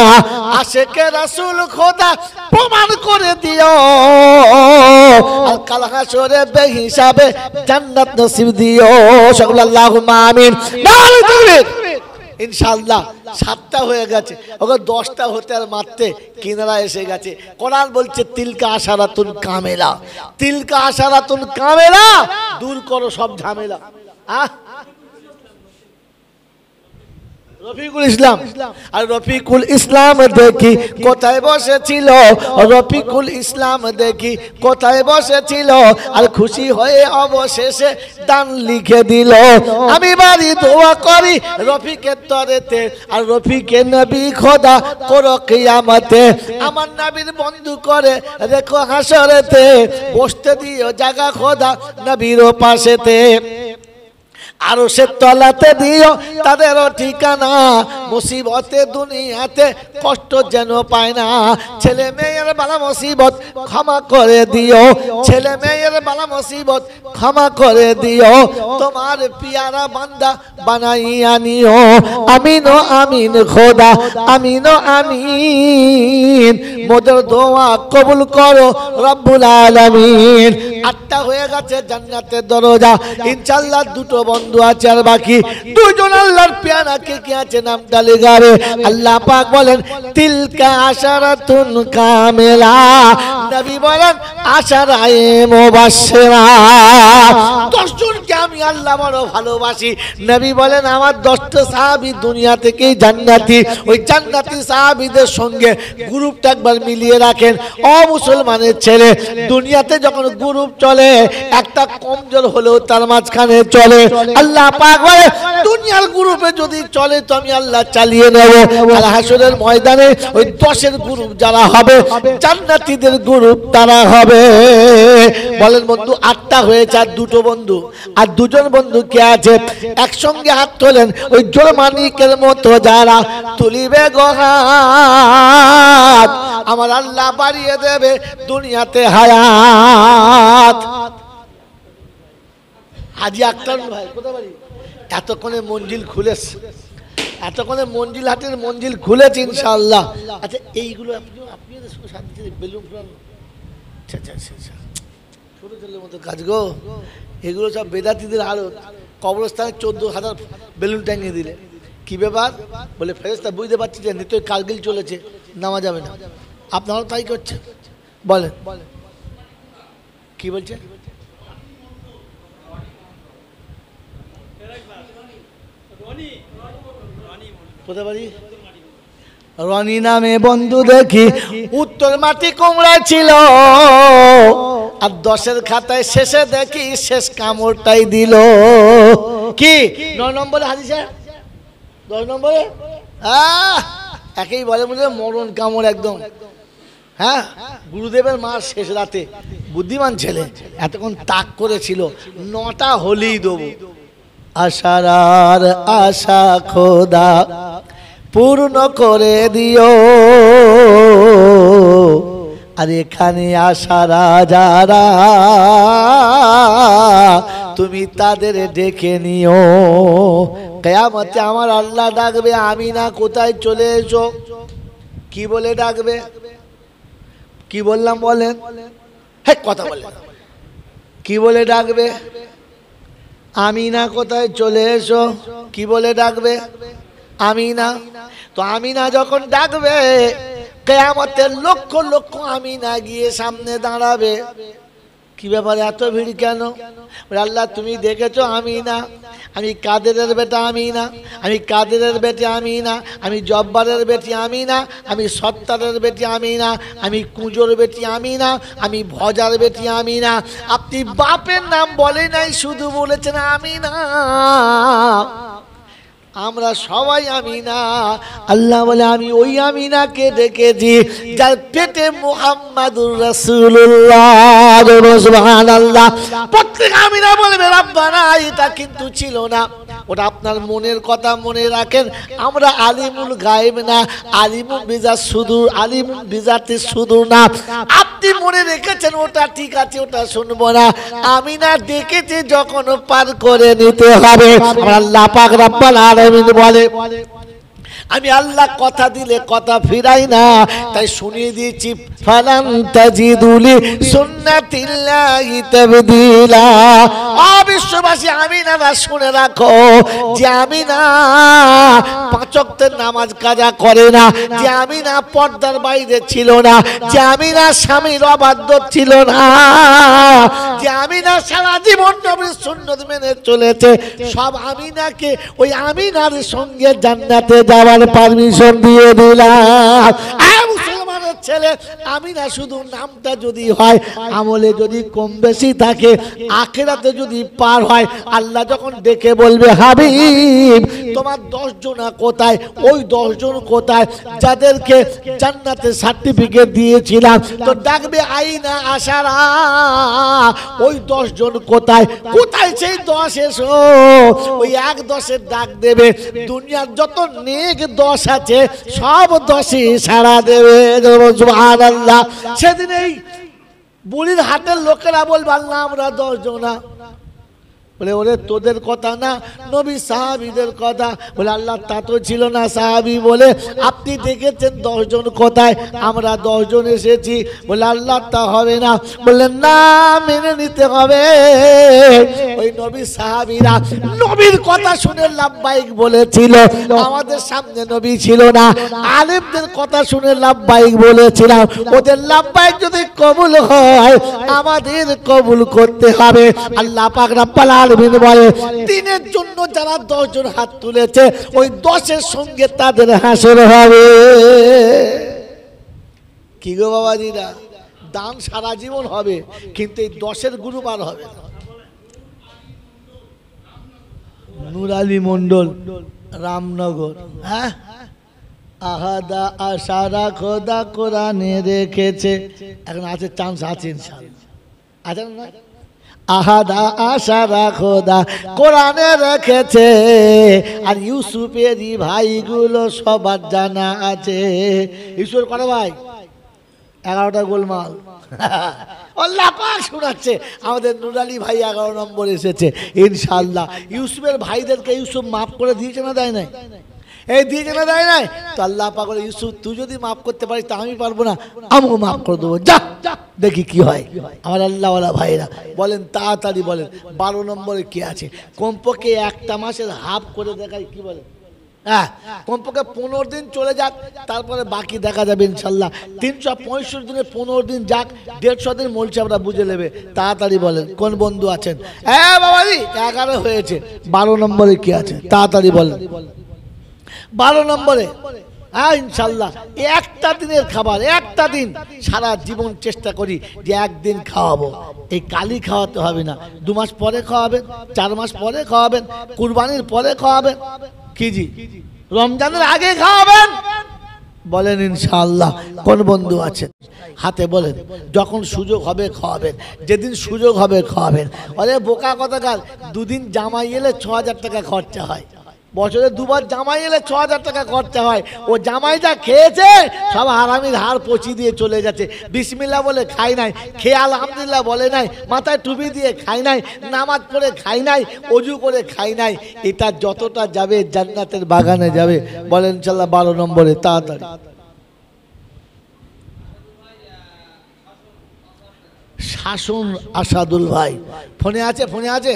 আশিকে রাসূল খোদা প্রমাণ করে দিও, আর কাল হাসরে বেহিসাবে জান্নাত নসিব দিও। সকল আল্লাহুম্মা আমিন। নারায়ে তাকবীর। ইনশাআল্লাহ 7টা হয়ে গেছে, ওকে 10টা হতে আর মারতে কিনারা এসে গেছে। কোরআন বলছে তিলকা আশারাতুন কামেলা, তিলকা আশারাতুন কামেলা, দূর করো সব ঝামেলা। রফিকুল ইসলাম, আর রফিকুল ইসলাম দেখি কোথায় বসেছিল, রফিকুল ইসলাম দেখি কোথায় বসেছিল, আর খুশি হয়ে অবশেষে দান লিখে দিল। আমি বাড়ি দোয়া করি রফিকের তরেতে, আর রফিকে নবী খোদা করো কিয়ামতে। আমার নবীর বন্ধু করে রেখো হাসরেতে, বসতে দিও জায়গা খোদা নবীর পাশেতে। আরো সে তলাতে দিও তাদেরও ঠিকানা, মুসিবতে দুনিয়াতে কষ্ট যেন পায় না। ছেলে মেয়ের বালা মুসিবত ক্ষমা করে দিও, ছেলে মেয়ের বালা মুসিবত ক্ষমা করে দিও। তোমার পিয়ারা বান্দা বানাইয়া নিও। আমিন ও আমিন খোদা, আমিন ও আমিন। মোদের দোয়া কবুল করো রব্বুল আলামিন। 8টা হয়ে গেছে জান্নাতের দরজা, ইনশাআল্লাহ 2টো বন্ধু আছে আর বাকি 2জন আল্লাহর পেয়ারা কে কে আছে নাম ডালে গাবে। আল্লাহ পাক বলেন তিলকা আশারাতুন কামেলা, নবী বলেন আশারায়ে মুবাশশিরা। 10 জনকে আমি আল্লাহ বড় ভালোবাসি। নবী বলেন আমার 10টা সাহাবী দুনিয়া থেকেই জান্নাতি। ওই জান্নাতি সাহাবীদের সঙ্গে গ্রুপটা একবার মিলিয়ে রাখেন। ও মুসলমানের ছেলে, দুনিয়াতে যখন গ্রুপ চলে একটা কমজোর হলেও তার মাঝখানে চলে। আল্লাহ পাক বলে দুনিয়ার গ্রুপে যদি চলে তো আমি আল্লাহ চালিয়ে নেব। আর হাসরের ময়দানে ওই 10 গ্রুপ যারা হবে জান্নাতীদের গ্রুপ তারা হবে। বলেন বন্ধু 8টা হয়েছে, আর 2টো বন্ধু, আর 2জন বন্ধু কে আছে একসঙ্গে হাত তোলেন। ওই জোর মানিকের মতো যারা তুলিবে গো হাত, আমার আল্লাহ বাড়িয়ে দেবে দুনিয়াতে হায়াত। হাজী আক্তার ভাই কোথায় বাড়ি? এতক্ষণে মঞ্জিল খুলেছে, এতক্ষণে মঞ্জিল হাটের মঞ্জিল খুলেছে ইনশাআল্লাহ। আচ্ছা এইগুলো আপনি আপনাদের সঙ্গে শান্তি বেলুন ফুলান, আচ্ছা আচ্ছা আচ্ছা ছোটো ছেলের মতো কাজ গো। এগুলো সব বেদাতিদের আড়ত। কবরস্থানে 14,000 বেলুন টাঙিয়ে দিলে কি ব্যাপার? বলে ফেরেশতা বুঝতে পারছি যে নিশ্চয়ই কারগিল চলেছে, নামা যাবে না। আপনারাও তাই করছেন, বলেন কি বলছে? কোথায় বাড়ি? রনি নামে বন্ধু দেখি উত্তর মাটি কুমড়া ছিল, আর 10-এর খাতায় শেষে দেখি শেষ কামড়টাই দিল। কি 9 নম্বরে হাদিসে 10 নম্বরে একেই বলে বলে মরণ কামড় একদম। হ্যাঁ, গুরুদেবের মার শেষ রাতে বুদ্ধিমান ছেলে এতক্ষণ তাক করেছিল 9টা হলেই দেবো। আশার আর আশা খোদা পূর্ণ করে দিও, আর এখানে আশারা যারা তুমি তাদের ডেকে নিও। কিয়ামতে আমার আল্লাহ ডাকবে, আমিনা কোথায় চলে এসো। কি বলে ডাকবে? কি বললাম বলেন? হ্যাঁ কথা বলেন। কি বলে ডাকবে? আমিনা কোথায় চলে এসো। কি বলে ডাকবে? আমিনা। তো আমিনা যখন ডাকবে কিয়ামতের লক্ষ লক্ষ আমিনা গিয়ে সামনে দাঁড়াবে। কি ব্যাপার এত ভিড় কেন? আল্লাহ তুমি দেখেছো আমিনা, আমি কাদেরের বেটা আমিনা, আমি কাদেরের বেটি আমিনা, আমি জব্বারের বেটি আমিনা, আমি সত্তারের বেটি আমিনা, আমি কুঁজোর বেটি আমিনা, আমি ভজার বেটি আমিনা। আপনি বাপের নাম বলে নাই, শুধু বলেছেন আমিনা। আমরা সবাই আমিনা। আল্লাহ বলে আমি ওই আমিনাকে ডেকেছি যার পেটে মুহাম্মাদুর রাসূলুল্লাহ। সুবহানাল্লাহ। প্রত্যেক আমিনা বলবে রব্বানা, এটা কিন্তু ছিল না। ওটা আপনার মনের কথা মনে রাখেন। আমরা আলিমুল গায়েব না, আলিমুল বিজাত সুদূর, আলিমুল বিজাতে সুদূর না। আপনি মনে রেখেছেন ওটা ঠিক আছে, ওটা শুনবো না। আমিনা ডেকেছে যখন পার করে নিতে হবে। আল্লাহ পাক রব্বুল আলামিন বলে আমি আল্লাহ কথা দিলে কথা ফিরাই না, তাই শুনিয়ে দিয়েছি ফালান তাজিদুলি সুন্নাতিল্লাহি তাবদীলা। অবিশ্ববাসী আমিনারা শুনে রাখো যে আমিনা 5 ওয়াক্তের নামাজ কাজা করে না, যে আমিনা পর্দার বাইরে ছিল না, যে আমিনা স্বামীর অবাধ্য ছিল না, যে আমিনা সারা জীবন নবীর সুন্নাত মেনে চলেছে, সব আমিনাকে ওই আমিনার সঙ্গে জান্নাতে যাওয়ার পারমিশন দিয়ে দিলাম। মুসলমানের ছেলে আমিনা শুধু নামটা যদি হয়, আমলে যদি কম বেশি থাকে, আখিরাতে যদি পার হয়, আল্লাহ যখন ডেকে বলবে হাবিব তোমার 10 জন কোথায়, ওই 10 জন কোথায় যাদেরকে জান্নাতের সার্টিফিকেট দিয়েছিলাম, তো ডাকবে আইনা আশারা, ওই 10 জন কোথায়, কোথায় সেই 10 এসো। ওই 1-10-এর ডাক দেবে, দুনিয়ার যত নেক 10 আছে সব 10ই সাড়া দেবে। সুবহানাল্লাহ। সেদিন এই বুড়ির হাটের লোকেরা বলবে আল্লাহ আমরা 10 জনা। বলে ওরে তোদের কথা না, নবী সাহাবীদের কথা। বলে আল্লাহ তা তো ছিল না। সাহাবী বলে আপনি দেখেছেন 10 জন কোথায়, আমরা 10 জন এসেছি। বলে আল্লাহ তা হবে না। বললেন না, মেনে নিতে হবে। ওই নবী সাহাবীরা নবীর কথা শুনে লাব্বাইক বলেছিল, আমাদের সামনে নবী ছিল না। আলেমদের কথা শুনে লাব্বাইক বলেছিলাম, ওদের লাব্বাইক যদি কবুল হয় আমাদের কবুল করতে হবে। আল্লাহ পাক রব্বুল আলামিন বলে দিনের জন্য যারা 10 জন হাত তুলেছে ওই 10-এর সঙ্গে তাদের হাসর হবে। কি গো বাবাজিরা, দান সারা জীবন হবে, কিন্তু এই 10-এর গুরুবার হবে না। নূর আলী মন্ডল, রামনগর। হ্যাঁ, আহাদা আশারা খোদা কোরআনে রেখেছে। এখন আছে চান্স, আছে ইনশাআল্লাহ। আছে না? আহাদা আশারা খোদা কোরআনে রেখেছে, আর ইউসুফেরই ভাইগুলো সবার জানা আছে। ইউসুফের কত ভাই? 11টা গোলমাল। আল্লাহ পাক শোনাচ্ছে আমাদের নুরালি ভাই 11 নম্বর এসেছে ইনশাআল্লাহ। ইউসুফের ভাইদেরকে ইউসুফ মাফ করে দিয়েছে না দেয় নাই? এই দিয়েছে না দেয় নাই? তো আল্লাহ পাক বলে ইউসুফ তুই যদি মাফ করতে পারিস তা আমি পারবো না, আমিও মাফ করে দেবো, যা দেখি কি হয়। আমার আল্লাহওয়ালা ভাইরা বলেন তাড়াতাড়ি বলেন 12 নম্বরে কি আছে? কমপক্ষে একটা মাসের হাফ করে দেখাই, কি বলে? হ্যাঁ, কমপক্ষে 15 দিন চলে যাক, তারপরে বাকি দেখা যাবে ইনশাল্লাহ। 365 দিনে 15 দিন যাক, 150 দিন বলছে, আমরা বুঝে নেবে। তাড়াতাড়ি বলেন কোন বন্ধু আছেন? হ্যাঁ বাবাজি 11 হয়েছে, 12 নম্বরে কি আছে? তাড়াতাড়ি বলেন 12 নম্বরে। হ্যাঁ ইনশাল্লাহ একটা দিনের খাবার, একটা দিন সারা জীবন চেষ্টা করি যে একদিন খাওয়াবো। এই কালি খাওয়াতে হবে না, 2 মাস পরে খাওয়াবেন, 4 মাস পরে খাওয়াবেন, কুরবানির পরে খাওয়াবেন, কি জি রমজানের আগে খাওয়াবেন। বলেন ইনশাআল্লাহ কোন বন্ধু আছেন? হাতে বলেন, যখন সুযোগ হবে খাওয়াবেন, যেদিন সুযোগ হবে খাওয়াবেন। আরে বোকা কথাকার, 2 দিন জামাই এলে 6000 টাকা খরচা হয়, বছরে 2 বার জামাই এলে 6000 টাকা খরচা হয়। ও জামাই যা খেয়েছে সব হারামির হাড় পচি দিয়ে চলে গেছে। বিসমিল্লাহ বলে খাই নাই, খেয়ে আলহামদুলিল্লাহ বলে নাই, মাথায় টুপি দিয়ে খাই নাই, নামাজ পড়ে খাই নাই, অজু করে খাই নাই। এটা যতটা যাবে জান্নাতের বাগানে যাবে। বলেন ইনশাআল্লাহ 12 নম্বরে তাড়াতাড়ি। শাসন আসাদুল ভাই ফোনে আছে, ফোনে আছে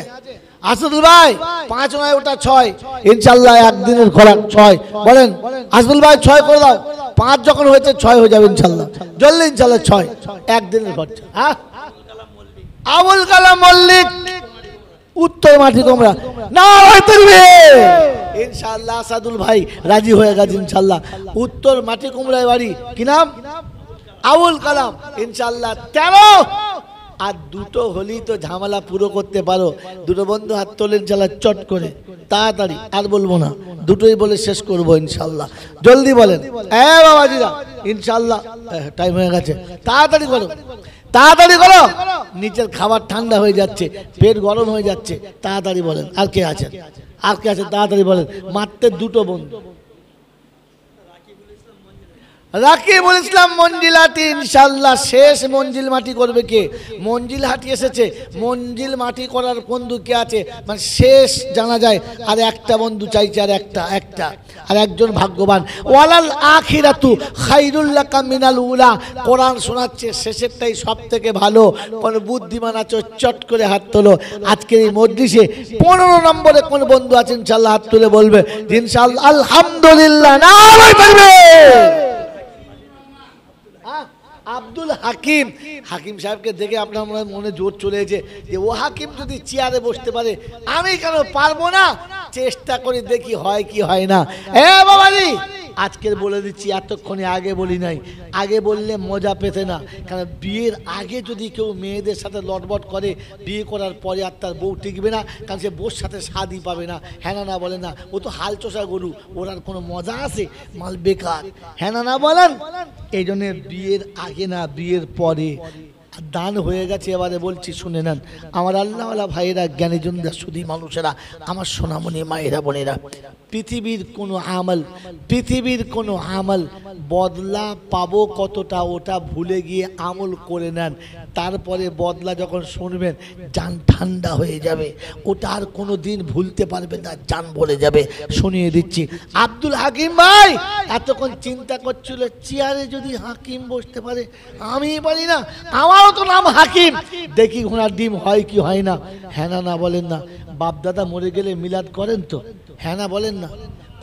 আসাদুল ভাই। 5 নয় ওটা 6 ইনশাআল্লাহ, একদিনের খোরাক 6। বলেন আসাদুল ভাই 6 করে দাও। 5 যখন হয়েছে 6 হয়ে যাবে ইনশাআল্লাহ, জলদি ইনশাআল্লাহ 6 একদিনের খরচা। হ্যাঁ আবুল কালাম মল্লিক উত্তর মাটি তোমরা না হইতে ইনশাআল্লাহ। আসাদুল ভাই রাজি হয়ে গেছে ইনশাআল্লাহ। উত্তর মাটি কুমড়ায় বাড়ি, কি নাম? আবুল কালাম ইনশাআল্লাহ 13। আর 2টো হলেই তো ঝামেলা পুরো করতে পারো। 2টো বন্ধু হাত তোলেন চালা চট করে তাড়াতাড়ি, আর বলবো না, 2টোই বলে শেষ করবো ইনশাআল্লাহ। জলদি বলেন বাবাজিরা ইনশাআল্লাহ, টাইম হয়ে গেছে, তাড়াতাড়ি করো, তাড়াতাড়ি করো। নিচের খাবার ঠান্ডা হয়ে যাচ্ছে, পেট গরম হয়ে যাচ্ছে, তাড়াতাড়ি বলেন। আর কে আছেন? আর কে আছেন? তাড়াতাড়ি বলেন। মাত্র 2টো বন্ধু, রাকিবুল ইসলাম মঞ্জিলাটি ইনশাআল্লাহ শেষ মঞ্জিল মাটি করবে কে? মঞ্জিল হাটি এসেছে, মঞ্জিল মাটি করার বন্ধু কে আছে মানে শেষ জানা যায়। আর একটা বন্ধু চাইছে, আর একটা আর একজন ভাগ্যবান। ওয়ালাল আখিরাতু খায়রুল লাকা মিনাল উলা। কোরআন শোনাচ্ছে শেষেরটাই সব থেকে ভালো। কোন বুদ্ধিমান আছো চট করে হাত তোলো। আজকের এই মজলিসে 15 নম্বরে কোন বন্ধু আছেন ইনশাআল্লাহ হাত তুলে বলবে ইনশাআল্লাহ আলহামদুলিল্লাহ। না পারবে আব্দুল হাকিম। হাকিম সাহেবকে দেখে আপনার মনে জোর চলে এসেছে যে ও হাকিম যদি চেয়ারে বসতে পারে আমি কেন পারবো না? চেষ্টা করে দেখি হয় কি হয় না। বাবাজি আজকের বলে দিচ্ছি, এতক্ষণে আগে বলি নাই, আগে বললে মজা পেতে না। কারণ বিয়ের আগে যদি কেউ মেয়েদের সাথে লটবট করে, বিয়ে করার পরে আর তার বউ টিকবে না, কারণ সে বউর সাথে স্বাদই পাবে না। হ্যাঁ না বলে না, ও তো হাল চষা গরু, ওর আর কোনো মজা আছে? মাল বেকার। হ্যাঁ না বলেন? এই জন্য বিয়ের আগে না, বিয়ের পরে দান হয়ে গেছে। এবারে বলছি শুনে নেন আমার আল্লাহওয়ালা ভাইয়েরা, জ্ঞানীজনরা, সুধী মানুষেরা, আমার সোনামণি মায়েরা বোনেরা, পৃথিবীর কোনো আমল বদলা পাবো কতটা ওটা ভুলে গিয়ে আমল করে নেন। তারপরে বদলা যখন শুনবেন জান ঠান্ডা হয়ে যাবে, ওটা আর কোনো দিন ভুলতে পারবে না, জান বলে যাবে। শুনিয়ে দিচ্ছি, আব্দুল হাকিম ভাই এতক্ষণ চিন্তা করছিল চেয়ারে যদি হাকিম বসতে পারে, আমি পারি না, আমারও তো নাম হাকিম, দেখি ঘোড়ার ডিম হয় কি হয় না। হ্যাঁ না বলেন না? বাপ দাদা মরে গেলে মিলাদ করেন তো? হ্যাঁ না বলেন না?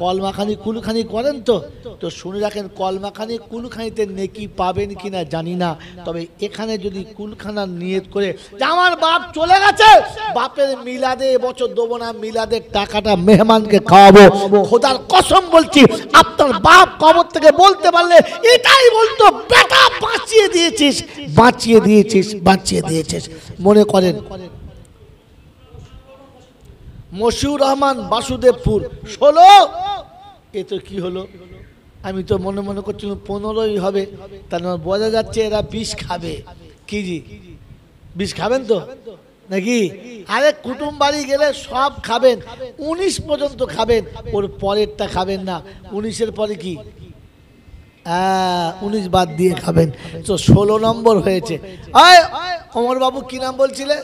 কলমাখানি কুলখানি করেন তো? তো শুনে রাখেন, কলমাখানি কুলখানিতে নেকি পাবেন কিনা জানি না, তবে এখানে যদি কুলখানার নিয়ত করে যে আমার বাপ চলে গেছে, বাপের মিলাদে এবছর দেবো না, মিলাদের টাকাটা মেহমানকে খাওয়াবো, খোদার কসম বলছি আপনার বাপ কবর থেকে বলতে পারলে এটাই বলতো, বেটা বাঁচিয়ে দিয়েছিস, বাঁচিয়ে দিয়েছিস, বাঁচিয়ে দিয়েছিস। মনে করেন মশিউর রহমান বাসুদেবপুর 16, এ তো কি হলো? আমি তো মনে করছিলাম 15ই হবে, তার মানে বোঝা যাচ্ছে এরা 20 খাবে। কি জি 20 খাবেন তো নাকি? আরে কুটুম বাড়ি গেলে সব খাবেন, 19 পর্যন্ত খাবেন, ওর পরেরটা খাবেন না। 19-এর পরে কি 19 বাদ দিয়ে খাবেন, তো 16 নম্বর হয়েছে। অমর বাবু কি নাম বলছিলে?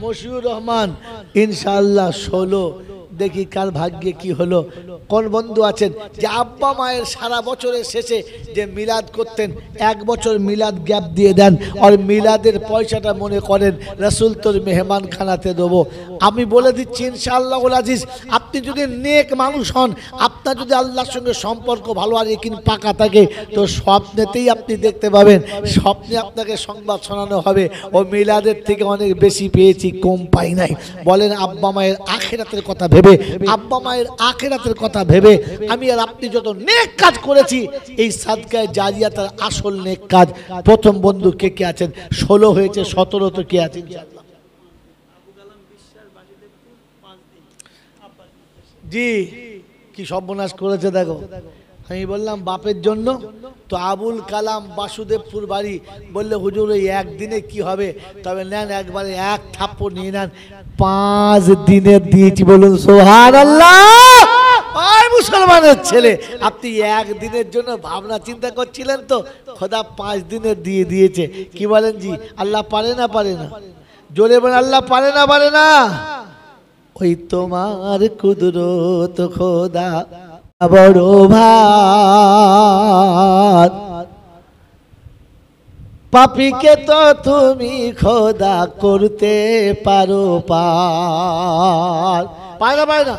মশিউর রহমান, ইনশাআল্লাহ 16। দেখি কার ভাগ্যে কি হলো। কোন বন্ধু আছেন যে আব্বা মায়ের সারা বছরের শেষে যে মিলাদ করতেন, 1 বছর মিলাদ গ্যাপ দিয়ে দেন, আর মিলাদের পয়সাটা মনে করেন রাসূল তোর মেহমান খানাতে দেবো। আমি বলে দিচ্ছি ইনশাআল্লাহুল আজিজ, আপনি যদি নেক মানুষ হন, আপনার যদি আল্লাহর সঙ্গে সম্পর্ক ভালো আর ইকিন পাকা থাকে, তো স্বপ্নেতেই আপনি দেখতে পাবেন, স্বপ্নে আপনাকে সংবাদ শোনানো হবে ও মিলাদের থেকে অনেক বেশি পেয়েছি, কম পাই নাই। বলেন আব্বা মায়ের আখিরাতের কথা ভেবে, আব্বা মায়ের আখিরাতের কথা ভেবে আমি আর আপনি যত নেক কাজ করেছি, এই সাদকায়ে জারিয়া তার আসল নেক কাজ। প্রথম বন্ধু কে কে আছেন? 16 হয়েছে, 17 তো কে আছেন? জি, কি সর্বনাশ করেছে দেখো। আমি বললাম বাপের জন্য, তো আবুল কালাম বাসুদেবপুর বাড়ি, বললে হুজুর ওই একদিনে কি হবে, তবে নেন একবারে 1 থাপ্পড় নিয়ে নেন। 5 দিনে দিয়েছি, বলুন সুবহানাল্লাহ। ওই মুসলমানের ছেলে, আপনি 1 দিনের জন্য ভাবনা চিন্তা করছিলেন, তো খোদা 5 দিনে দিয়ে দিয়েছে। কি বলেন জি? আল্লাহ পারে না পারে না? জোরে বলেন আল্লাহ পারে না পারে না? ওই তোমার কুদরত খোদা বড় ভার, পাপীকে তো তুমি খোদা করতে পারো পার। পায় না পায় না?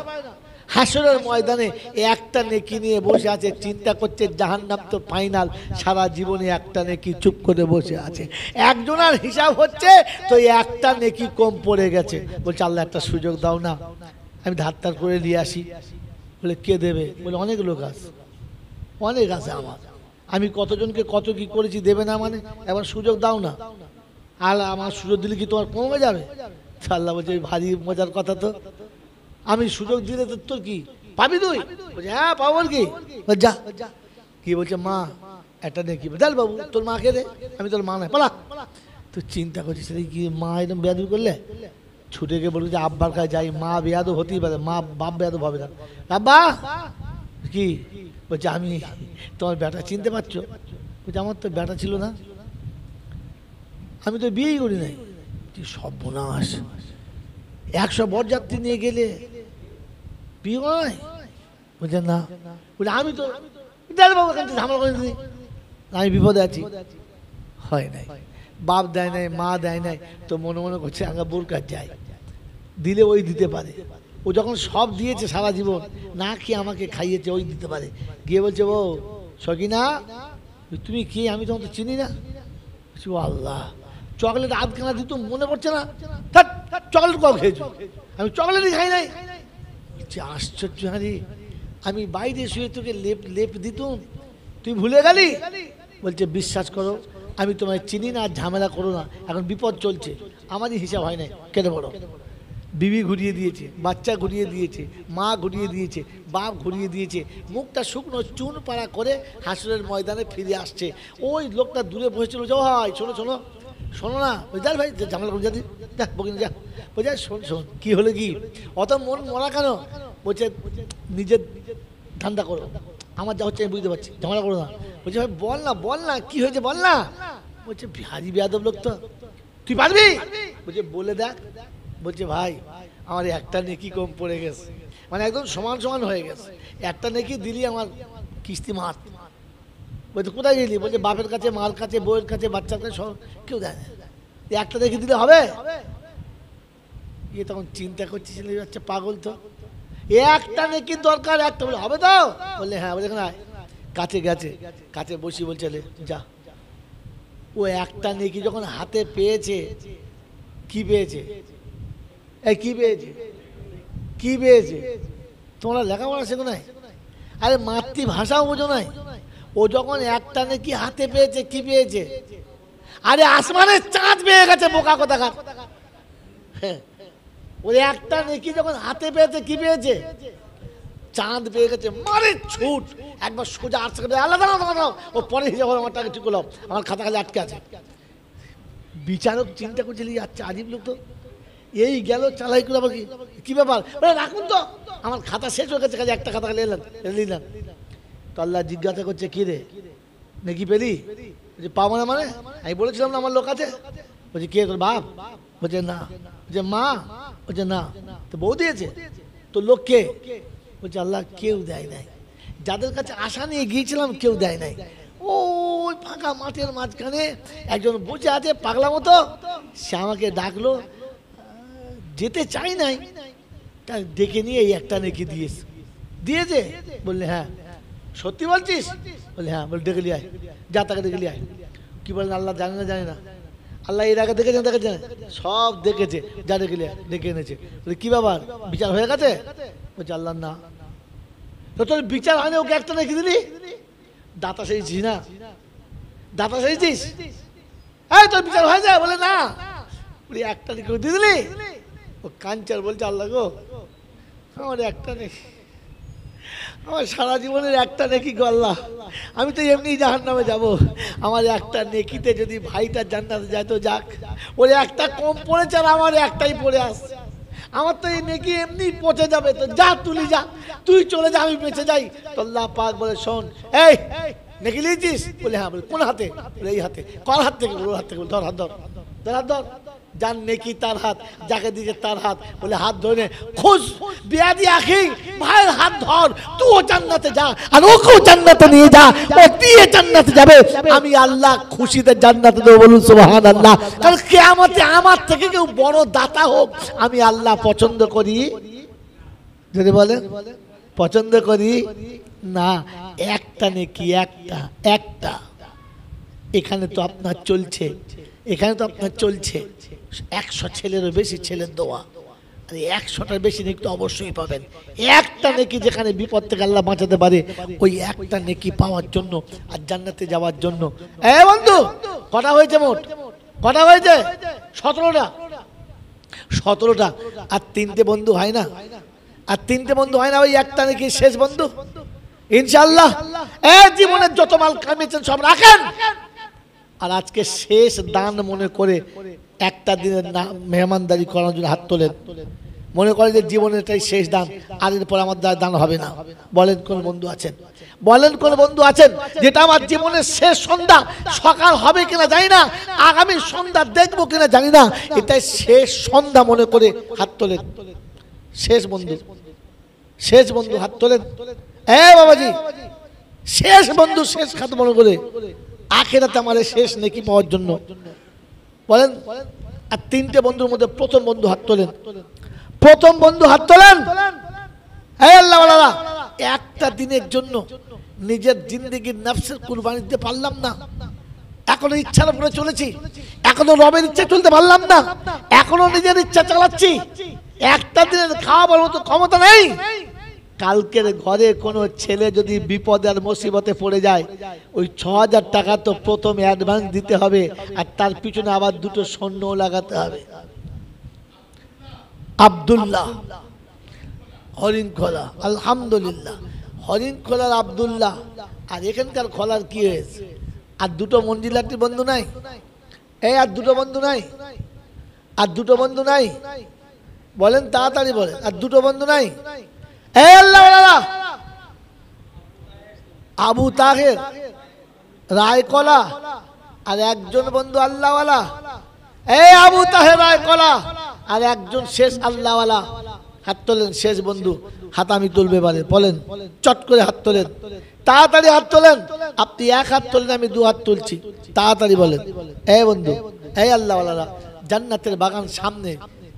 হাসরের ময়দানে একটা নেকি নিয়ে বসে আছে, চিন্তা করছে জাহান্নাম তো ফাইনাল, সারা জীবনে একটা নেকি চুপ করে বসে আছে। একজনের হিসাব হচ্ছে, তো একটা নেকি কম পড়ে গেছে। বলছে আল্লাহ একটা সুযোগ দাও না, আমি ধার করে নিয়ে আসি। বলে কে দেবে? বলে অনেক লোক আছে, অনেক আছে আমার, আমি কতজনকে কত কি করেছি, দেবে না মানে? এবার সুযোগ দাও না। আর আমার সুযোগ দিলে কি তোমার কমে যাবে? আল্লাহ বলছে ভারী মজার কথা তো, আমি সুযোগ দিলে তো তোর কি পাবি তুই? বলছে হ্যাঁ পাবো কি। যা কি বলছে, মা একটা নেকি দেখ বাবু, তোর মাকে দে। আমি তোর মা নাই, পালা। তুই চিন্তা করছিস কি মা একদম বেয়াদবি করলে? ছুটে গিয়ে বলছে আব্বার কাছে যাই, মা বেয়াদব হতেই পারে, মা বাপ বেয়াদব হবে না। আব্বা কি বলছে, আমি তোমার বেটা চিনতে পারছো? বলছে আমার তো বেটা ছিল না, আমি তো বিয়েই করি নাই। সর্বনাশ, 100 বরযাত্রী নিয়ে গেলে বিয়ে হয়? বলছে না। বলে আমি তো বাবু ঝামেলা করে দিই, আমি বিপদে আছি। হয় নাই, বাপ দেয় নাই, মা দেয় নাই, তো মনে মনে করছে আমরা বোরকার যাই, দিলে ওই দিতে পারে। ও যখন সব দিয়েছে সারা জীবন, না কি আমাকে খাইয়েছে, ওই দিতে পারে। গিয়ে বলছে ও সকিনা তুমি কি, আমি তখন তো চিনি না। আল্লাহ, চকলেট আধখানা দিত মনে পড়ছে না? চকলেট কম খেয়েছো? আমি চকলেটই খাই নাই। আশ্চর্য, হারি আমি বাইরে শুয়ে তোকে লেপ লেপ দিতুম, তুই ভুলে গেলি? বলছে বিশ্বাস করো আমি তোমায় চিনি না, ঝামেলা করো না, এখন বিপদ চলছে, আমারই হিসাব হয় নাই। কেটে বড় বিবি ঘুরিয়ে দিয়েছে, বাচ্চা ঘুরিয়ে দিয়েছে, মা ঘুরিয়ে দিয়েছে, বাপ ঘুরিয়ে দিয়েছে, মুখটা শুকনো চুন পাড়া করে হাসরের ময়দানে ফিরে আসছে। ওই লোকটা দূরে বসেছিল, যে ভাই শোনো শোনো শোনো না, যা ভাই ঝামেলা করে যাদি, যা বকিনি যা। বলছে শোন শোন কি হলো কি, অত মন মরা কেন? বলছে নিজের ঠান্ডা করো, আমার যা হচ্ছে আমি বুঝতে পারছি, ঝামেলা করো না। বলছে ভাই বল না বল না কি হয়েছে বল না। বলছে হাজি বেয়াদব লোক তো, তুই পারবি? বলছে বলে দেখ। বলছে ভাই আমার একটা নেকি কম পড়ে গেছে, মানে একদম সমান সমান হয়ে গেছে, একটা নেকি দিলি আমার কিস্তি মাত। বলছে কোথায় গেলি? বলছে বাপের কাছে, মার কাছে, বউয়ের কাছে, বাচ্চার কাছে, সব কেউ দেয় না, একটা নেকি দিলে হবে? ইয়ে তখন চিন্তা করছিল আচ্ছা পাগল তো, একটা নেকি দরকার, একটা বলে হবে তো? বললে হ্যাঁ। বলে না, কাছে গেছে, কাছে বসি, বলছে যা। ও একটা নেকি যখন হাতে পেয়েছে, কি পেয়েছে? এই কি পেয়েছে? কি পেয়েছে? তোমরা লেখাপড়া শেখো নাই? আরে মাতৃভাষাও বোঝো নাই? ও যখন একটা নেকি হাতে পেয়েছে, কি পেয়েছে? আরে আসমানের চাঁদ পেয়ে গেছে, বোকা কোথাকার। ওই একটা নেকি যখন হাতে পেয়েছে, কি পেয়েছে? চাঁদ পেয়ে গেছে। মারে ছুট একবার সোজা আসতে গেলে আলাদা আলাদা, ও পরে হিসাব আমার টাকা ঠিক করলাম, আমার খাতা খালি আটকে আছে। বিচারক চিন্তা করছিল আচ্ছা আজীব লোক তো, এই গেল চালাই করে আবার কি ব্যাপার, রাখুন তো আমার খাতা শেষ হয়ে গেছে, কাজে একটা খাতা নিলাম। তো আল্লাহ জিজ্ঞাসা করছে কি রে নাকি পেলি? বলছে পাবো না, মানে আমি বলেছিলাম না আমার লোক আছে। বলছে কে তোর বাপ? বলছে না। বলছে মা? বলছে না। তো বউ দিয়েছে? তো লোক কে? বলছে আল্লাহ কেউ দেয় নাই, যাদের কাছে আশা নিয়ে গিয়েছিলাম কেউ দেয় নাই। ওই ফাঁকা মাঠের মাঝখানে একজন বসে আছে পাগলা মতো, সে আমাকে ডাকলো, যেতে চাই নাই, তার ডেকে নিয়ে এই একটা নেকি দিয়েছে। বললে হ্যাঁ। সত্যি বলছিস? বললে হ্যাঁ। বলে ডেকে লিয়ে আয়, যা তাকে ডেকে লিয়ে আয়। কি বলেন আল্লাহ জানে না? আল্লাহ এর আগে দেখেছেন, সব দেখেছে, যা ডেকে লিয়ে আয়, ডেকে এনেছে। বলে কি ব্যাপার, বিচার হয়ে গেছে? বলছে আল্লাহ না। তো তোর বিচার হয়নি, ওকে একটা নেকি দিলি? দাতা সেজছিস না, দাতা সেজছিস, এই তোর বিচার হয়ে যায়? বলে না। বলি একটা নেকি দিয়ে দিলি? ও কাঞ্চার বলছে আল্লাহ গো, আমার একটা নেকি, আমার সারা জীবনের একটা নেকি গো আল্লাহ, আমি তো এমনি জাহান্নামে যাব, আমার একটা নেকিতে যদি ভাইটা জান্নাতে যায় তো যাক, ওর একটা কম পড়েছে আর আমার একটাই পড়ে আসছে, আমার তো এই নেকি এমনি পচে যাবে, তো যা তুলি যা, তুই চলে যা, আমি বেঁচে যাই। তো আল্লাহ পাক বলে শোন, এই নেকি লিয়েছিস? বলে হ্যাঁ। বলে কোন হাতে? বলে এই হাতে। কার হাত থেকে? ওর হাত থেকে। ধর হাত, ধর। যার নেকি তার হাত, যাকে দিয়েছে তার হাত। বলে হাত ধরে খুশ বিয়াদি আখি, ভাইয়ের হাত ধর, তুইও জান্নাতে যা আর ওকেও জান্নাতে নিয়ে যা, ও দিয়ে জান্নাতে যাবে, আমি আল্লাহ খুশিতে জান্নাতে দেবো। বলুন সুবহানাল্লাহ। কারণ কিয়ামতে আমার থেকে কেউ বড় দাতা হোক আমি আল্লাহ পছন্দ করি, যদি বলেন পছন্দ করি না। একটা নেকি, একটা এখানে তো আপনার চলছে, 100 ছেলেরও বেশি ছেলের দোয়া, আর 100টার বেশি নেকি তো অবশ্যই পাবেন। একটা নেকি যেখানে বিপদ থেকে আল্লাহ বাঁচাতে পারে, ওই একটা নেকি পাওয়ার জন্য আর জান্নাতে যাওয়ার জন্য। এ বন্ধু কটা হয়েছে মোট? কটা হয়েছে? 17টা। আর 3টে বন্ধু হয় না, ওই একটা নেকি শেষ বন্ধু ইনশাআল্লাহ। জীবনের যত মাল কামিয়েছেন সব রাখেন, আর আজকে শেষ দান মনে করে একটা দিনের মেহমানদারি করার জন্য হাত তোলেন, মনে করে যে জীবনের এটাই শেষ দান, আর এরপর আমার দ্বারা দান হবে না। বলেন কোন বন্ধু আছেন? যেটা আমার জীবনের শেষ সন্ধ্যা, সকাল হবে কিনা জানি না, আগামী সন্ধ্যা দেখবো কিনা জানি না, এটাই শেষ সন্ধ্যা মনে করে হাত তোলেন। শেষ বন্ধু হাত তোলেন। বাবাজি, শেষ বন্ধু, শেষ খাত মনে করে আখিরাতে আমার শেষ নেকি পাওয়ার জন্য বলেন। আর 3টে বন্ধুর মধ্যে প্রথম বন্ধু হাত তোলেন। আল্লাহ, একটা দিনের জন্য নিজের জিন্দেগির নফসের কুরবানি দিতে পারলাম না, এখনো ইচ্ছার উপরে চলেছি, এখনো রবের ইচ্ছা চলতে পারলাম না, এখনো নিজের ইচ্ছা চালাচ্ছি, একটা দিনের খাওয়াবার মতো ক্ষমতা নেই। কালকের ঘরে কোনো ছেলে যদি বিপদে আর মুসিবতে পড়ে যায়, ওই 6000 টাকা তো প্রথম অ্যাডভান্স দিতে হবে, আর তার পিছনে আবার 2টো স্বর্ণ লাগাতে হবে। আব্দুল্লাহ হরিণখোলা, আলহামদুলিল্লাহ, হরিণখোলার আব্দুল্লাহ। আর এখানকার খোলার কি হয়েছে? আর 2টো মঞ্জিলাটি বন্ধু নাই? আর 2টো বন্ধু নাই? বলেন তাড়াতাড়ি বলেন, আর 2টো বন্ধু নাই? আল্লাহ, আবু তাহের রায়কলা আর একজন বন্ধু আল্লাহওয়ালা। আবু তাহের রায়কলা আর একজন শেষ আল্লাহওয়ালা। হাত তোলেন শেষ বন্ধু। হাত আমি তুলবে পারে, বলেন চট করে হাত তোলেন, তাড়াতাড়ি হাত তোলেন। আপনি 1 হাত তোলেন, আমি 2 হাত তুলছি, তাড়াতাড়ি বলেন। বন্ধু, আল্লাহওয়ালারা, জান্নাতের বাগান সামনে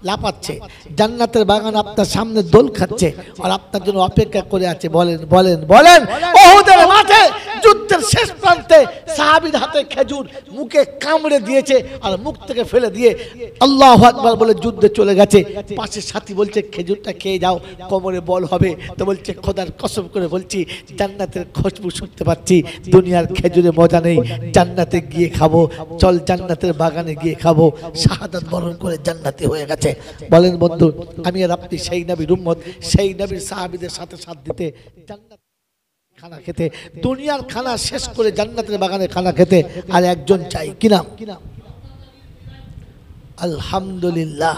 লাপাচ্ছে, জান্নাতের বাগান আপনার সামনে দোল খাচ্ছে, আর আপনার জন্য অপেক্ষা করে আছে। বলেন ওহুদের মাঠে যুদ্ধের শেষ প্রান্তে সাহাবীর হাতে খেজুর মুখে কামড়ে দিয়েছে, আর মুখ থেকে ফেলে দিয়ে আল্লাহু আকবার বলে যুদ্ধে চলে গেছে। পাশের সাথী বলছে খেজুরটা খেয়ে যাও, কোমরে বল হবে। তো বলছে খোদার কসম করে বলছি, জান্নাতের খুশবু শুনতে পাচ্ছি, দুনিয়ার খেজুরে মজা নেই, জান্নাতে গিয়ে খাবো, চল জান্নাতের বাগানে গিয়ে খাবো। শাহাদাত বরণ করে জান্নাতি হয়ে গেছে। বলেন বন্ধু, আমি আর আপনি সেই নবীর উম্মত, সেই নবীর সাহাবীদের সাথে সাথ দিতে, জান্নাত খানা খেতে, দুনিয়ার খানা শেষ করে জান্নাতের বাগানে খানা খেতে। আর একজন চাই, কি নাম? আলহামদুলিল্লাহ,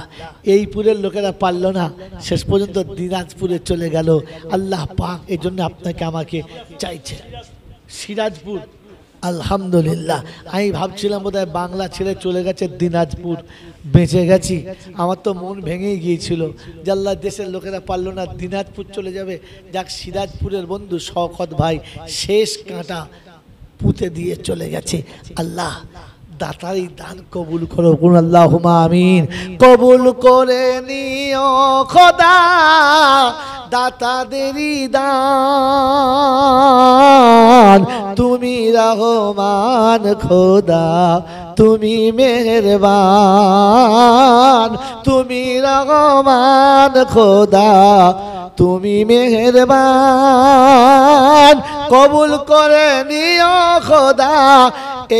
এই পুরের লোকেরা পারল না, শেষ পর্যন্ত দিনাজপুরে চলে গেল। আল্লাহ পাক এই জন্য আপনাকে আমাকে চাইছে। সিরাজপুর, আলহামদুলিল্লাহ। আমি ভাবছিলাম বোধহয় বাংলা ছেড়ে চলে গেছে দিনাজপুর, বেঁচে গেছি। আমার তো মন ভেঙেই গিয়েছিল যে আল্লাহ দেশের লোকেরা পারলো না, দিনাজপুর চলে যাবে। যাক, সিরাজপুরের বন্ধু শওকত ভাই শেষ কাঁটা পুঁতে দিয়ে চলে গেছে। আল্লাহ দাতারই দান কবুল করো, কোন আল্লাহুম্মা আমিন। কবুল করে নিও খোদা দাতাদেরই দান, তুমি রহমান খোদা তুমি মেহেরবান, তুমি রহমান খোদা তুমি মেহেরবান। কবুল করে নিও খোদা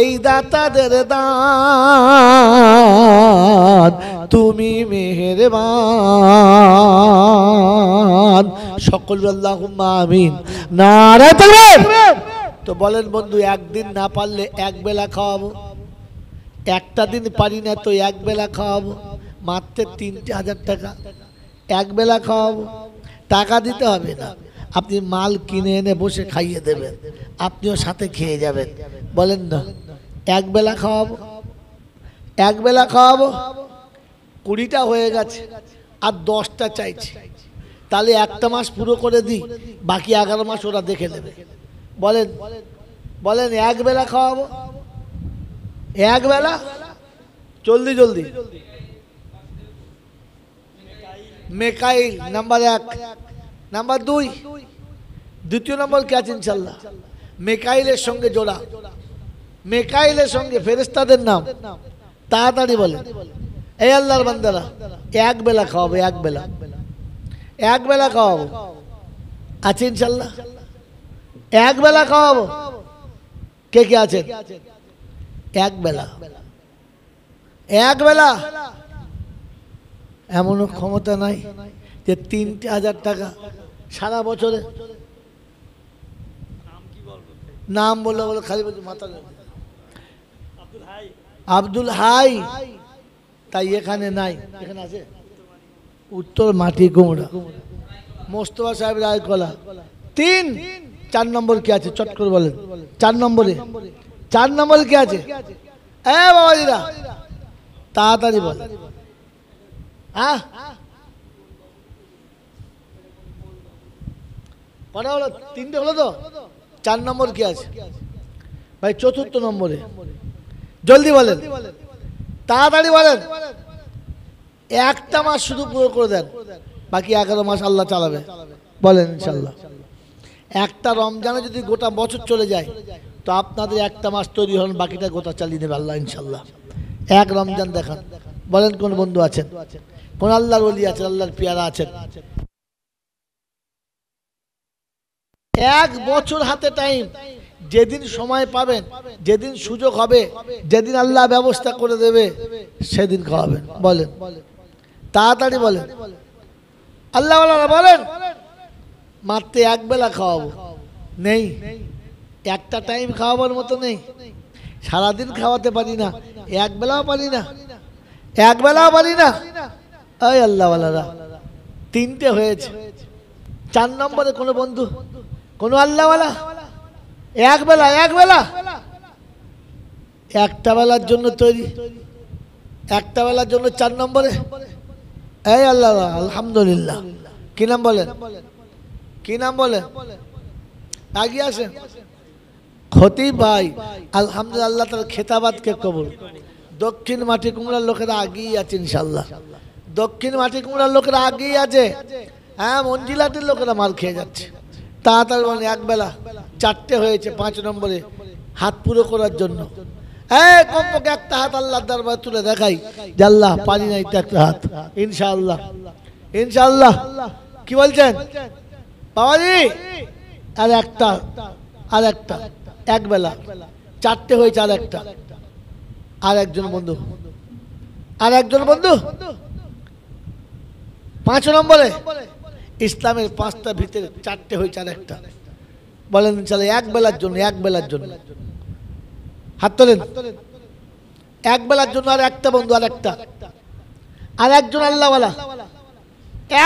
এই দাতাদের দান, তুমি মেহেরবান। সকল আল্লাহুম্মা আমিন। নারে তাকবীর। তো বলেন বন্ধু, একদিন না পারলে এক বেলা খাওয়াবো, একটা দিন পারি না তো এক বেলা খাওয়াবো, মাত্র 3,000 টাকা এক বেলা খাওয়াবো। টাকা দিতে হবে না, আপনি মাল কিনে এনে বসে খাইয়ে দেবেন, আপনিও সাথে খেয়ে যাবেন। বলেন না, এক বেলা খাওয়াবো, এক বেলা খাওয়াবো। 20টা হয়ে গেছে আর 10টা চাইছে, তাহলে একটা মাস পুরো করে দিই, বাকি 11 মাস ওরা দেখে নেবে। বলেন বলেন, এক বেলা খাওয়াবো, এক বেলা। জলদি জলদি। মেকাইল নাম্বার 1, নাম্বার 2, দ্বিতীয় নম্বর কে আছে? ইনশাল্লাহ মেকাইলের সঙ্গে জোড়া, মেকাইলের সঙ্গে ফেরেশতাদের নাম। তাড়াতাড়ি বলেন। এই আল্লাহর বান্দারা, এক বেলা খাওয়াবো, এক বেলা, এক বেলা খাওয়াবো। আছে ইনশাল্লাহ, এক বেলা খাওয়াবো। কে কে আছেন? এক বেলা, এক বেলা। এমনও ক্ষমতা নাই যে 3,000 টাকা সারা বছরে। নাম বললে বলে খালি বলছে মাথা। আব্দুল হাই, তাই এখানে নাই। এখানে আছে উত্তর মাটি কুমড়া, মোস্তফা সাহেব রায়কলা। 3, 4 নম্বর কে আছে? চট করে বলেন। 4 নম্বরে, 4 নম্বরে কে আছে? এ বাবাজিরা তাড়াতাড়ি বল। হ্যাঁ, কটা হলো? 3টে হলো তো। 4 নম্বর কে আছে ভাই? 4র্থ নম্বরে। জলদি বলেন, তাড়াতাড়ি বলেন। একটা মাস শুধু পুরো করে দেন, বাকি 11 মাস আল্লাহ চালাবে। বলেন ইনশাল্লাহ। একটা রমজানে যদি গোটা বছর চলে যায় তো আপনাদের একটা মাস তৈরি হন, বাকিটা গোটা চালিয়ে দেবে আল্লাহ ইনশাল্লাহ। এক রমজান দেখান। বলেন কোন বন্ধু আছেন, কোন আল্লাহর ওলি আছেন, আল্লাহর পেয়ারা আছেন? এক বছর হাতে টাইম, যেদিন সময় পাবেন, যেদিন সুযোগ হবে, যেদিন আল্লাহ ব্যবস্থা করে দেবে সেদিন খাওয়াবেন। বলেন তাড়াতাড়ি বলেন। আল্লাহ বলেন মাত্র এক বেলা খাওয়াবো। নেই, একটা টাইম খাওয়াবার মতো নেই। সারাদিন খাওয়াতে পারি না, এক বেলাও পারি না, এক বেলাও পারি না। এই আল্লাহওয়ালারা 3টে হয়েছে। 4 নম্বরে কোনো বন্ধু, কোনো আল্লাহওয়ালা? এক বেলা, এক বেলা, একটা বেলার জন্য তৈরি, একটা বেলার জন্য 4 নম্বরে। এই আল্লাহ, আলহামদুলিল্লাহ। কি নাম বলেন? কি নাম বলেন? আগে আসেন। খতিব ভাই, আলহামদুলিল্লাহ তার খেতাবাদকে কবুল। দক্ষিণ মাটি কুমড়ার লোকেরা আগেই আছে ইনশাল্লাহ, দক্ষিণ মাটি কুমড়ার লোকেরা আগেই আছে। হ্যাঁ, মঞ্জিলাটির লোকেরা মার খেয়ে যাচ্ছে। তাড়াতাড়ি বলেন, এক বেলা। 4টে হয়েছে। 5 নম্বরে হাত পুরো করার জন্য কমপক্ষে একটা হাত আল্লাহর দরবারে তুলে দেখাই যে আল্লাহ পারি নাই তো একটা হাত। ইনশাআল্লাহ, ইনশাআল্লাহ। কি বলছেন বাবাজি? আর একটা, আর একটা, এক বেলা। 4টে হয়েছে, আর একটা, আর একজন বন্ধু, আর একজন বন্ধু। 5 নম্বরে ইসলামের 5টা ভিতরে 4টে হয়েছে, আর একটা। বলেন চলে এক বেলার জন্য, এক বেলার জন্য হাত তোলেন। এক বেলার জন্য আর একটা বন্ধু, আর একটা, আর একজন আল্লাহওয়ালা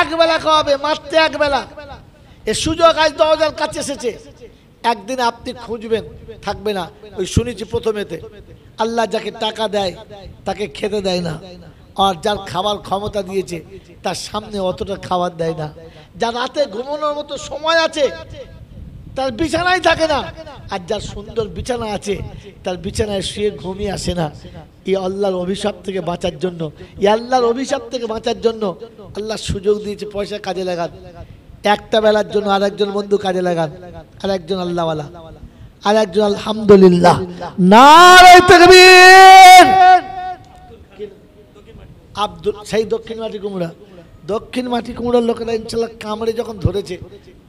এক বেলা খাওয়াবে, মাত্র এক বেলা। এ সুযোগ আজ দরজার কাছে এসেছে, একদিন আপনি খুঁজবেন, থাকবে না। ওই শুনেছি প্রথমেতে আল্লাহ যাকে টাকা দেয় তাকে খেতে দেয় না, আর যার খাবার ক্ষমতা দিয়েছে তার সামনে অতটা খাবার দেয় না। যার রাতে ঘুমানোর মতো সময় আছে তার বিছানায় থাকে না, আর যার সুন্দর বিছানা আছে তার বিছানায় শুয়ে ঘুমিয়ে আসে না। এই আল্লাহর অভিশাপ থেকে বাঁচার জন্য, এই আল্লাহর অভিশাপ থেকে বাঁচার জন্য আল্লাহ সুযোগ দিয়েছে, পয়সা কাজে লাগান। একটা বেলার জন্য আর একজন বন্ধু কাজে লাগান, আর একজন আল্লাহওয়ালা, আর একজন আলহামদুলিল্লাহ। নারে তাকবীর। আব্দুল সেই দক্ষিণ মাটি কুমড়া, দক্ষিণ মাটি কুমড়ার লোকেরা ইনশাল্লাহ কামড়ে যখন ধরেছে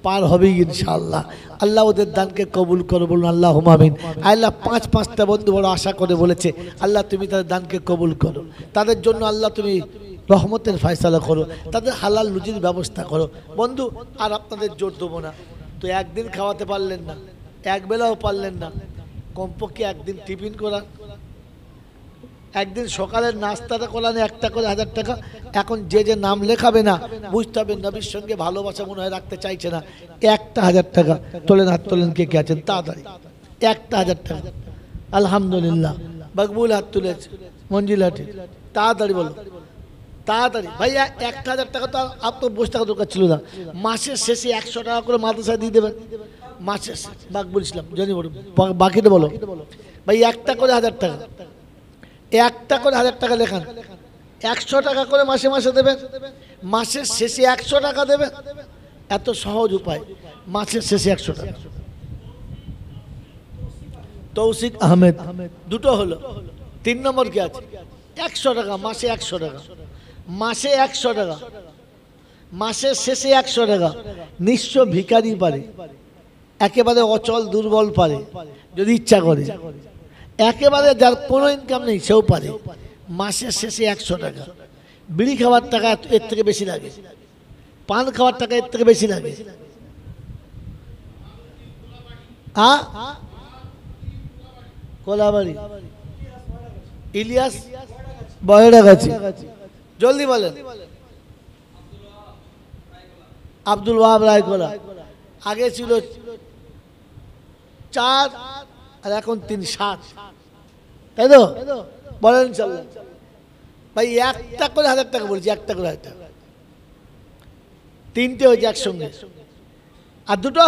পার হবে ইনশাআল্লাহ। আল্লাহ ওদের দানকে কবুল করো, বলুন আল্লাহুম্মা আমিন। আল্লাহ পাঁচটা বন্ধু বড় আশা করে বলেছে, আল্লাহ তুমি তাদের দানকে কবুল করো, তাদের জন্য আল্লাহ তুমি রহমতের ফয়সালা করো, তাদের হালাল রুজির ব্যবস্থা করো। বন্ধু আর আপনাদের জোর দেবো না, তো একদিন খাওয়াতে পারলেন না, এক বেলাও পারলেন না, কমপক্ষে একদিন টিফিন করান, একদিন সকালের নাস্তাটা করান, একটা করে 1000 টাকা। এখন যে যে নাম লেখাবে না, বুঝতে হবে নবীর সঙ্গে ভালোবাসা মনে হয় রাখতে চাইছে না। একটা 1000 টাকা তোলেন, হাত তোলেন, কে কে আছেন তাড়াতাড়ি, একটা 1000 টাকা। আলহামদুলিল্লাহ, মকবুল হাত তুলেছে, মঞ্জিলাটি তাড়াতাড়ি বলো, তাড়াতাড়ি ভাইয়া। 1000 টাকা তো আপনার বসে টাকা দরকার ছিল না, মাসের শেষে 100 টাকা করে মাদ্রাসায় দিয়ে দেবেন মাসের শেষে। বাকবুল ইসলাম জানি বলো, বাকিটা বলো ভাই। একটা করে 1000 টাকা, একটা করে 1000 টাকা লেখান, 100 টাকা করে মাসে মাসে দেবেন, মাসের শেষে 100 টাকা দেবেন। এত সহজ উপায়, মাসের শেষে 100 টাকা। তৌসিক আহমেদ দুটো হলো, 3 নম্বর কি আছে? 100 টাকা মাসে, 100 টাকা মাসে, 100 টাকা মাসের শেষে, 100 টাকা। নিঃস্ব ভিখারি পারে, একেবারে অচল দুর্বল পারে যদি ইচ্ছা করে, একেবারে যার কোনো ইনকাম নেই সেও পারে। মাসের শেষে 100 টাকা। বিড়ি খাওয়ার টাকা এর থেকে বেশি লাগে, পান খাওয়ার টাকা এর থেকে বেশি লাগে। কোলাবাড়ি ইলিয়াস বয়রা গাছি, জলদি বলেন। আব্দুল ওয়াহাব রায়কোলা, আগে ছিল 4 আর এখন 3, 7, তাই তো বলেন ইনশাআল্লাহ। ভাই একটা করে 1000 টাকা বলছি, একটা করে 1000 টাকা, 3টে হয়েছে একসঙ্গে। আর দুটো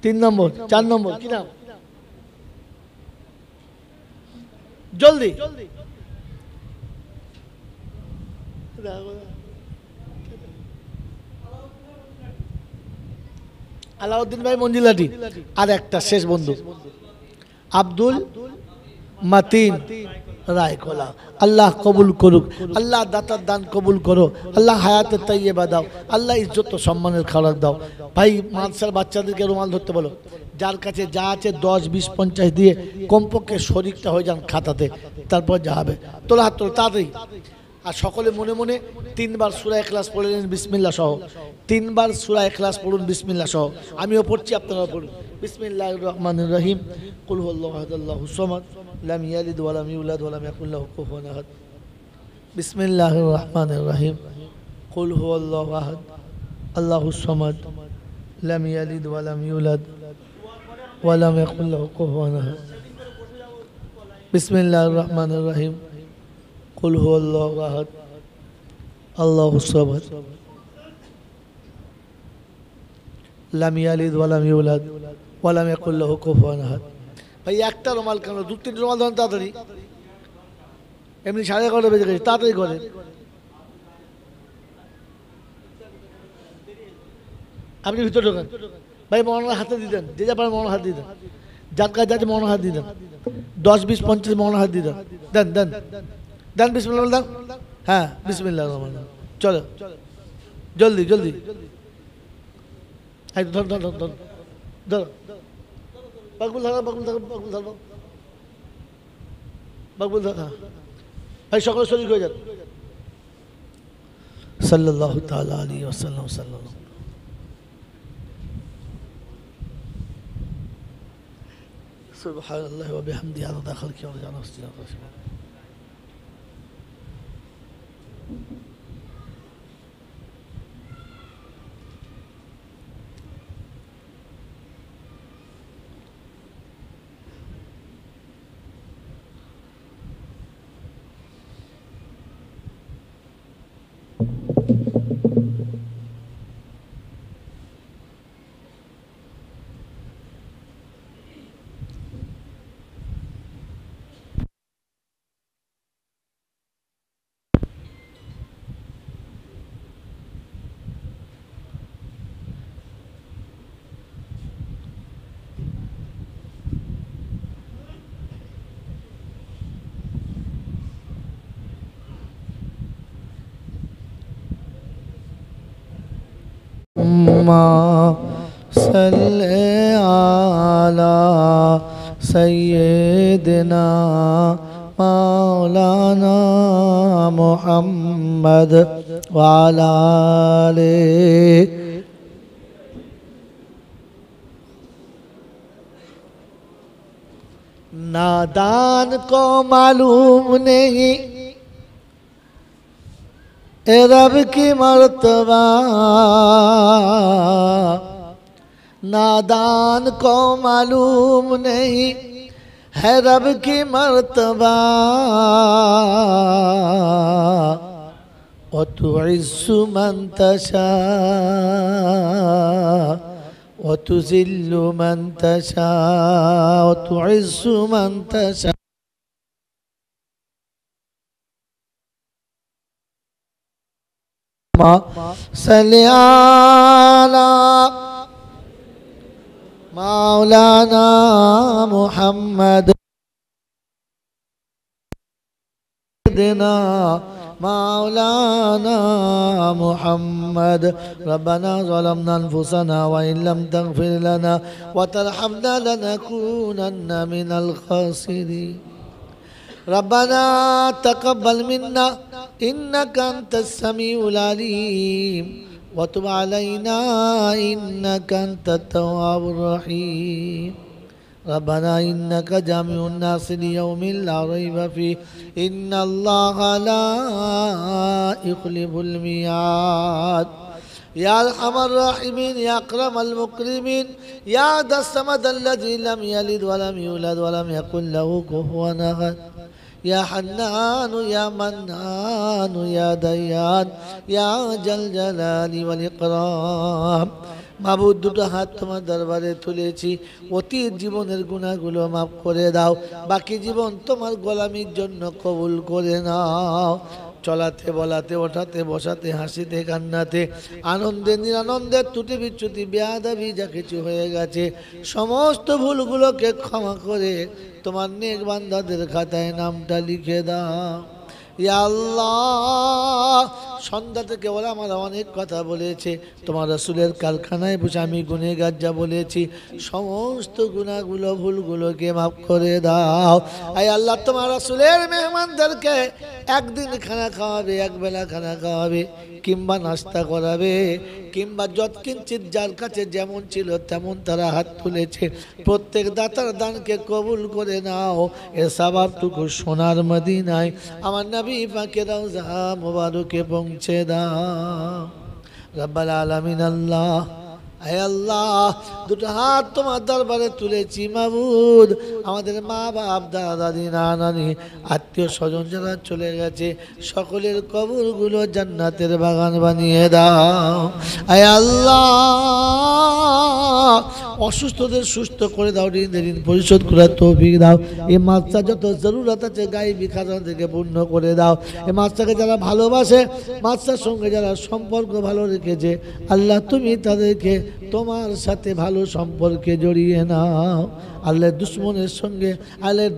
3 নম্বর, 4 নম্বর কি নাম? জলদি আলাউদ্দিন ভাই মঞ্জিলাটি। আর একটা শেষ বন্ধু আব্দুল মাতিন রায়কোলা। আল্লাহ কবুল করুক, আল্লাহ দাতার দান কবুল করো, আল্লাহ হায়াতের তাইয়্যিবা দাও, আল্লাহ ইজ্জত সম্মানের খাবার দাও। ভাই মাদ্রাসার বাচ্চাদেরকে রুমাল ধরতে বলো, যার কাছে যা আছে 10, 20, 50 দিয়ে কমপক্ষে শরীরটা হয়ে যান খাতাতে, তারপর যা হবে তোলা হাত তোলো তাড়াতাড়ি। আর সকলে মনে মনে 3 বার সূরা ইখলাস পড়ে নিন বিসমিল্লাহ সহ, 3 বার সূরা ইখলাস পড়ুন বিসমিল্লাহ সহ। আমিও পড়ছি, আপনারাও পড়ুন। বিসমিল্লাহির রহমানির রহিম। কুল হুয়াল্লাহু আহাদ আল্লাহুস সামাদ লাম ইয়ালিদ ওয়া লাম ইউলাদ ওয়া লাম ইয়াকুল লাহু কুফুয়ান আহাদ। বিসমিল্লাহির রহমানির রহিম। কুল হুয়াল্লাহু আহাদ আল্লাহুস সামাদ লাম ইয়ালিদ ওয়া লাম ইউলাদ ওয়া লাম ইয়াকুল লাহু কুফুয়ান আহাদ। বিসমিল্লাহির রহমানির রহিম। কুল হুয়াল্লাহু আহাদ আল্লাহুস সামাদ লাম ইয়ালিদ ওয়া লাম ইউলাদ ওয়া লাম ইয়াকুল লাহু কুফুয়ান আহাদ। ভাই একটা রুমাল কেন, 2-3 রুমাল ধরেন তাড়াতাড়ি, এমনি 11:30 বেজে গেছে, তাড়াতাড়ি করেন। আপনি ভিতরে ঢোকেন ভাই, মৌলানার হাতে দিতেন, যে যা পারেন মৌলানার হাত দিতেন, যার কাছে যাচ্ছে মৌলানার হাত দিতেন, 10, 20, 50 মৌলানার হাত দিতেন। দেন দেন দেন, বিসমিল্লাহ দেন। হ্যাঁ বিসমিল্লাহ রহমান, চলো জলদি জলদি। ধর ধর ধর ধর ধর, বাকবুল ধর, বাকবুল ধর, বাকবুল ধর, বাকবুল ধর। ভাই সকলে শরীর হয়ে যান। সাল্লাল্লাহু তাআলা আলাইহি ওয়াসাল্লাম। সাল্লাল্লাহু সুবহানাল্লাহি ওয়া বিহামদিহি আদাদা খালকিহি ওয়া রিদা নাফসিহি। صل على سيدنا مولانا محمد وعلى آله नादान को मालूम नहीं ए रब की मर्तबा नादान को मालूम नहीं है रब की मर्तबा व तुइस्सु मन तशा व तुज़िल्लु मन तशा व तुइस्सु मन तशा सल्ली अला मौलाना मुहम्मद देना मौलाना मुहम्मद रब्बना ज़लमना अनफुसना व इन लम तगफिर लना व तरहमना लनकूनन्न मिनल खासिरीन रब्बना तक़ब्बल मिन्ना इन्नका अंतस समीउल अलीम व तुब अलैना इन्नका अंतत तव्वाबुर रहीम रब्बना इन्नका जामिउन नास लियौमिन ला रैब फीह इन्नल्लाहा ला युख्लिफुल मियाद या अरहमर राहिमीन या अकरमल मुकरिमीन या दस्समद अल्लज़ी लम यलिद व लम यूलद व लम यकुल लहू कुफुवन अहद या हन्नान या मन्नान या दय्यान या जल जलाली वल इकराम মাবুদ দুটো হাত তোমার দরবারে তুলেছি অতীত জীবনের গুনাহগুলো মাফ করে দাও বাকি জীবন তোমার গোলামির জন্য কবুল করে নাও চলাতে বলাতে ওঠাতে বসাতে হাসিতে কান্নাতে আনন্দে নিরানন্দে ত্রুটি বিচ্যুতি বেয়াদবি যা কিছু হয়ে গেছে সমস্ত ভুলগুলোকে ক্ষমা করে তোমার নেক বান্দাদের খাতায় নামটা লিখে দাও ইয়া আল্লাহ সন্ধ্যা থেকে ওরা আমার অনেক কথা বলেছে তোমার রাসূলের কারখানায় বসে আমি গুনাহগার যা বলেছি সমস্ত গুনাহগুলো ভুলগুলোকে মাফ করে দাও আয় আল্লাহ তোমার রাসূলের মেহমানদেরকে একদিন খানা খাওয়াবে একবেলা খানা খাওয়াবে কিংবা নাস্তা করাবে কিংবা যৎকিঞ্চিৎ যার কাছে যেমন ছিল তেমন তারা হাত তুলেছে প্রত্যেক দাতার দানকে কবুল করে নাও এর সওয়াবটুকু সোনার মদিনায় আমার নবী পাকের রওজা মুবারকে পৌঁছে দাও রব্বুল আলামিন আল্লাহ আয় আল্লাহ দুটো হাত তোমার দরবারে তুলেছি মাবুদ আমাদের মা বাপ দাদা দাদি নানানি আত্মীয় স্বজন যারা চলে গেছে সকলের কবরগুলো জান্নাতের বাগান বানিয়ে দাও আয় আল্লাহ অসুস্থদের সুস্থ করে দাও ঋণের ঋণ পরিশোধ করার তৌফিক দাও এই মাছটা যত জরুরত আছে গায়েবী খাজানা থেকে পূর্ণ করে দাও এই মাছটাকে যারা ভালোবাসে মাছটার সঙ্গে যারা সম্পর্ক ভালো রেখেছে আল্লাহ তুমি তাদেরকে তোমার সাথে ভালো সম্পর্কে জড়িয়ে নাও আল্লাহর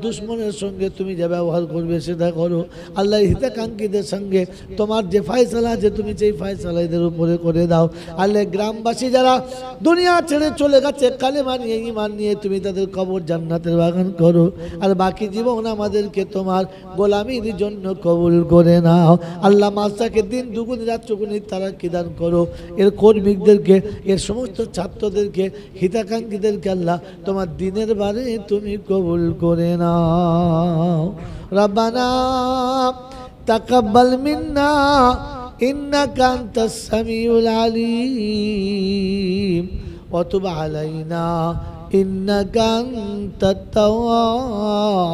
দুশ্মনের সঙ্গে তুমি যা ব্যবহার করবে সেটা করো আল্লাহর হিতাকাঙ্ক্ষীদের সঙ্গে তোমার যে ফয়সালা আছে তুমি সেই ফয়সালা এদের উপরে করে দাও আল্লাহ গ্রামবাসী যারা দুনিয়া ছেড়ে চলে গেছে কালেমা নিয়ে ঈমান নিয়ে তুমি তাদের কবর জান্নাতের বাগান করো আর বাকি জীবন আমাদেরকে তোমার গোলামির জন্য কবুল করে নাও আল্লাহ মাসটাকে দিন দুগুণ রাত চৌগুণ তারাক্কি দান করো এর কর্মীদেরকে এর সমস্ত ছাত্রদেরকে হিতাকাঙ্ক্ষীদেরকে আল্লাহ তোমার দিনের বারে তুমি কবুল করে নাও রব্বানা তাকাব্বাল মিন্না ইন্নাকা আনতাস সামিউল আলিম ওয়া তুব আলাইনা ইন্নাকা আনতাত তাওয়াবুর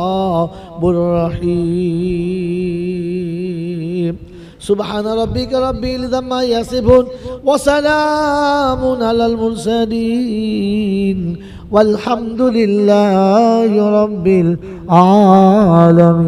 রহিম سبحان ربك رب العزة عما يصفون وسلام على المرسلين والحمد لله رب العالمين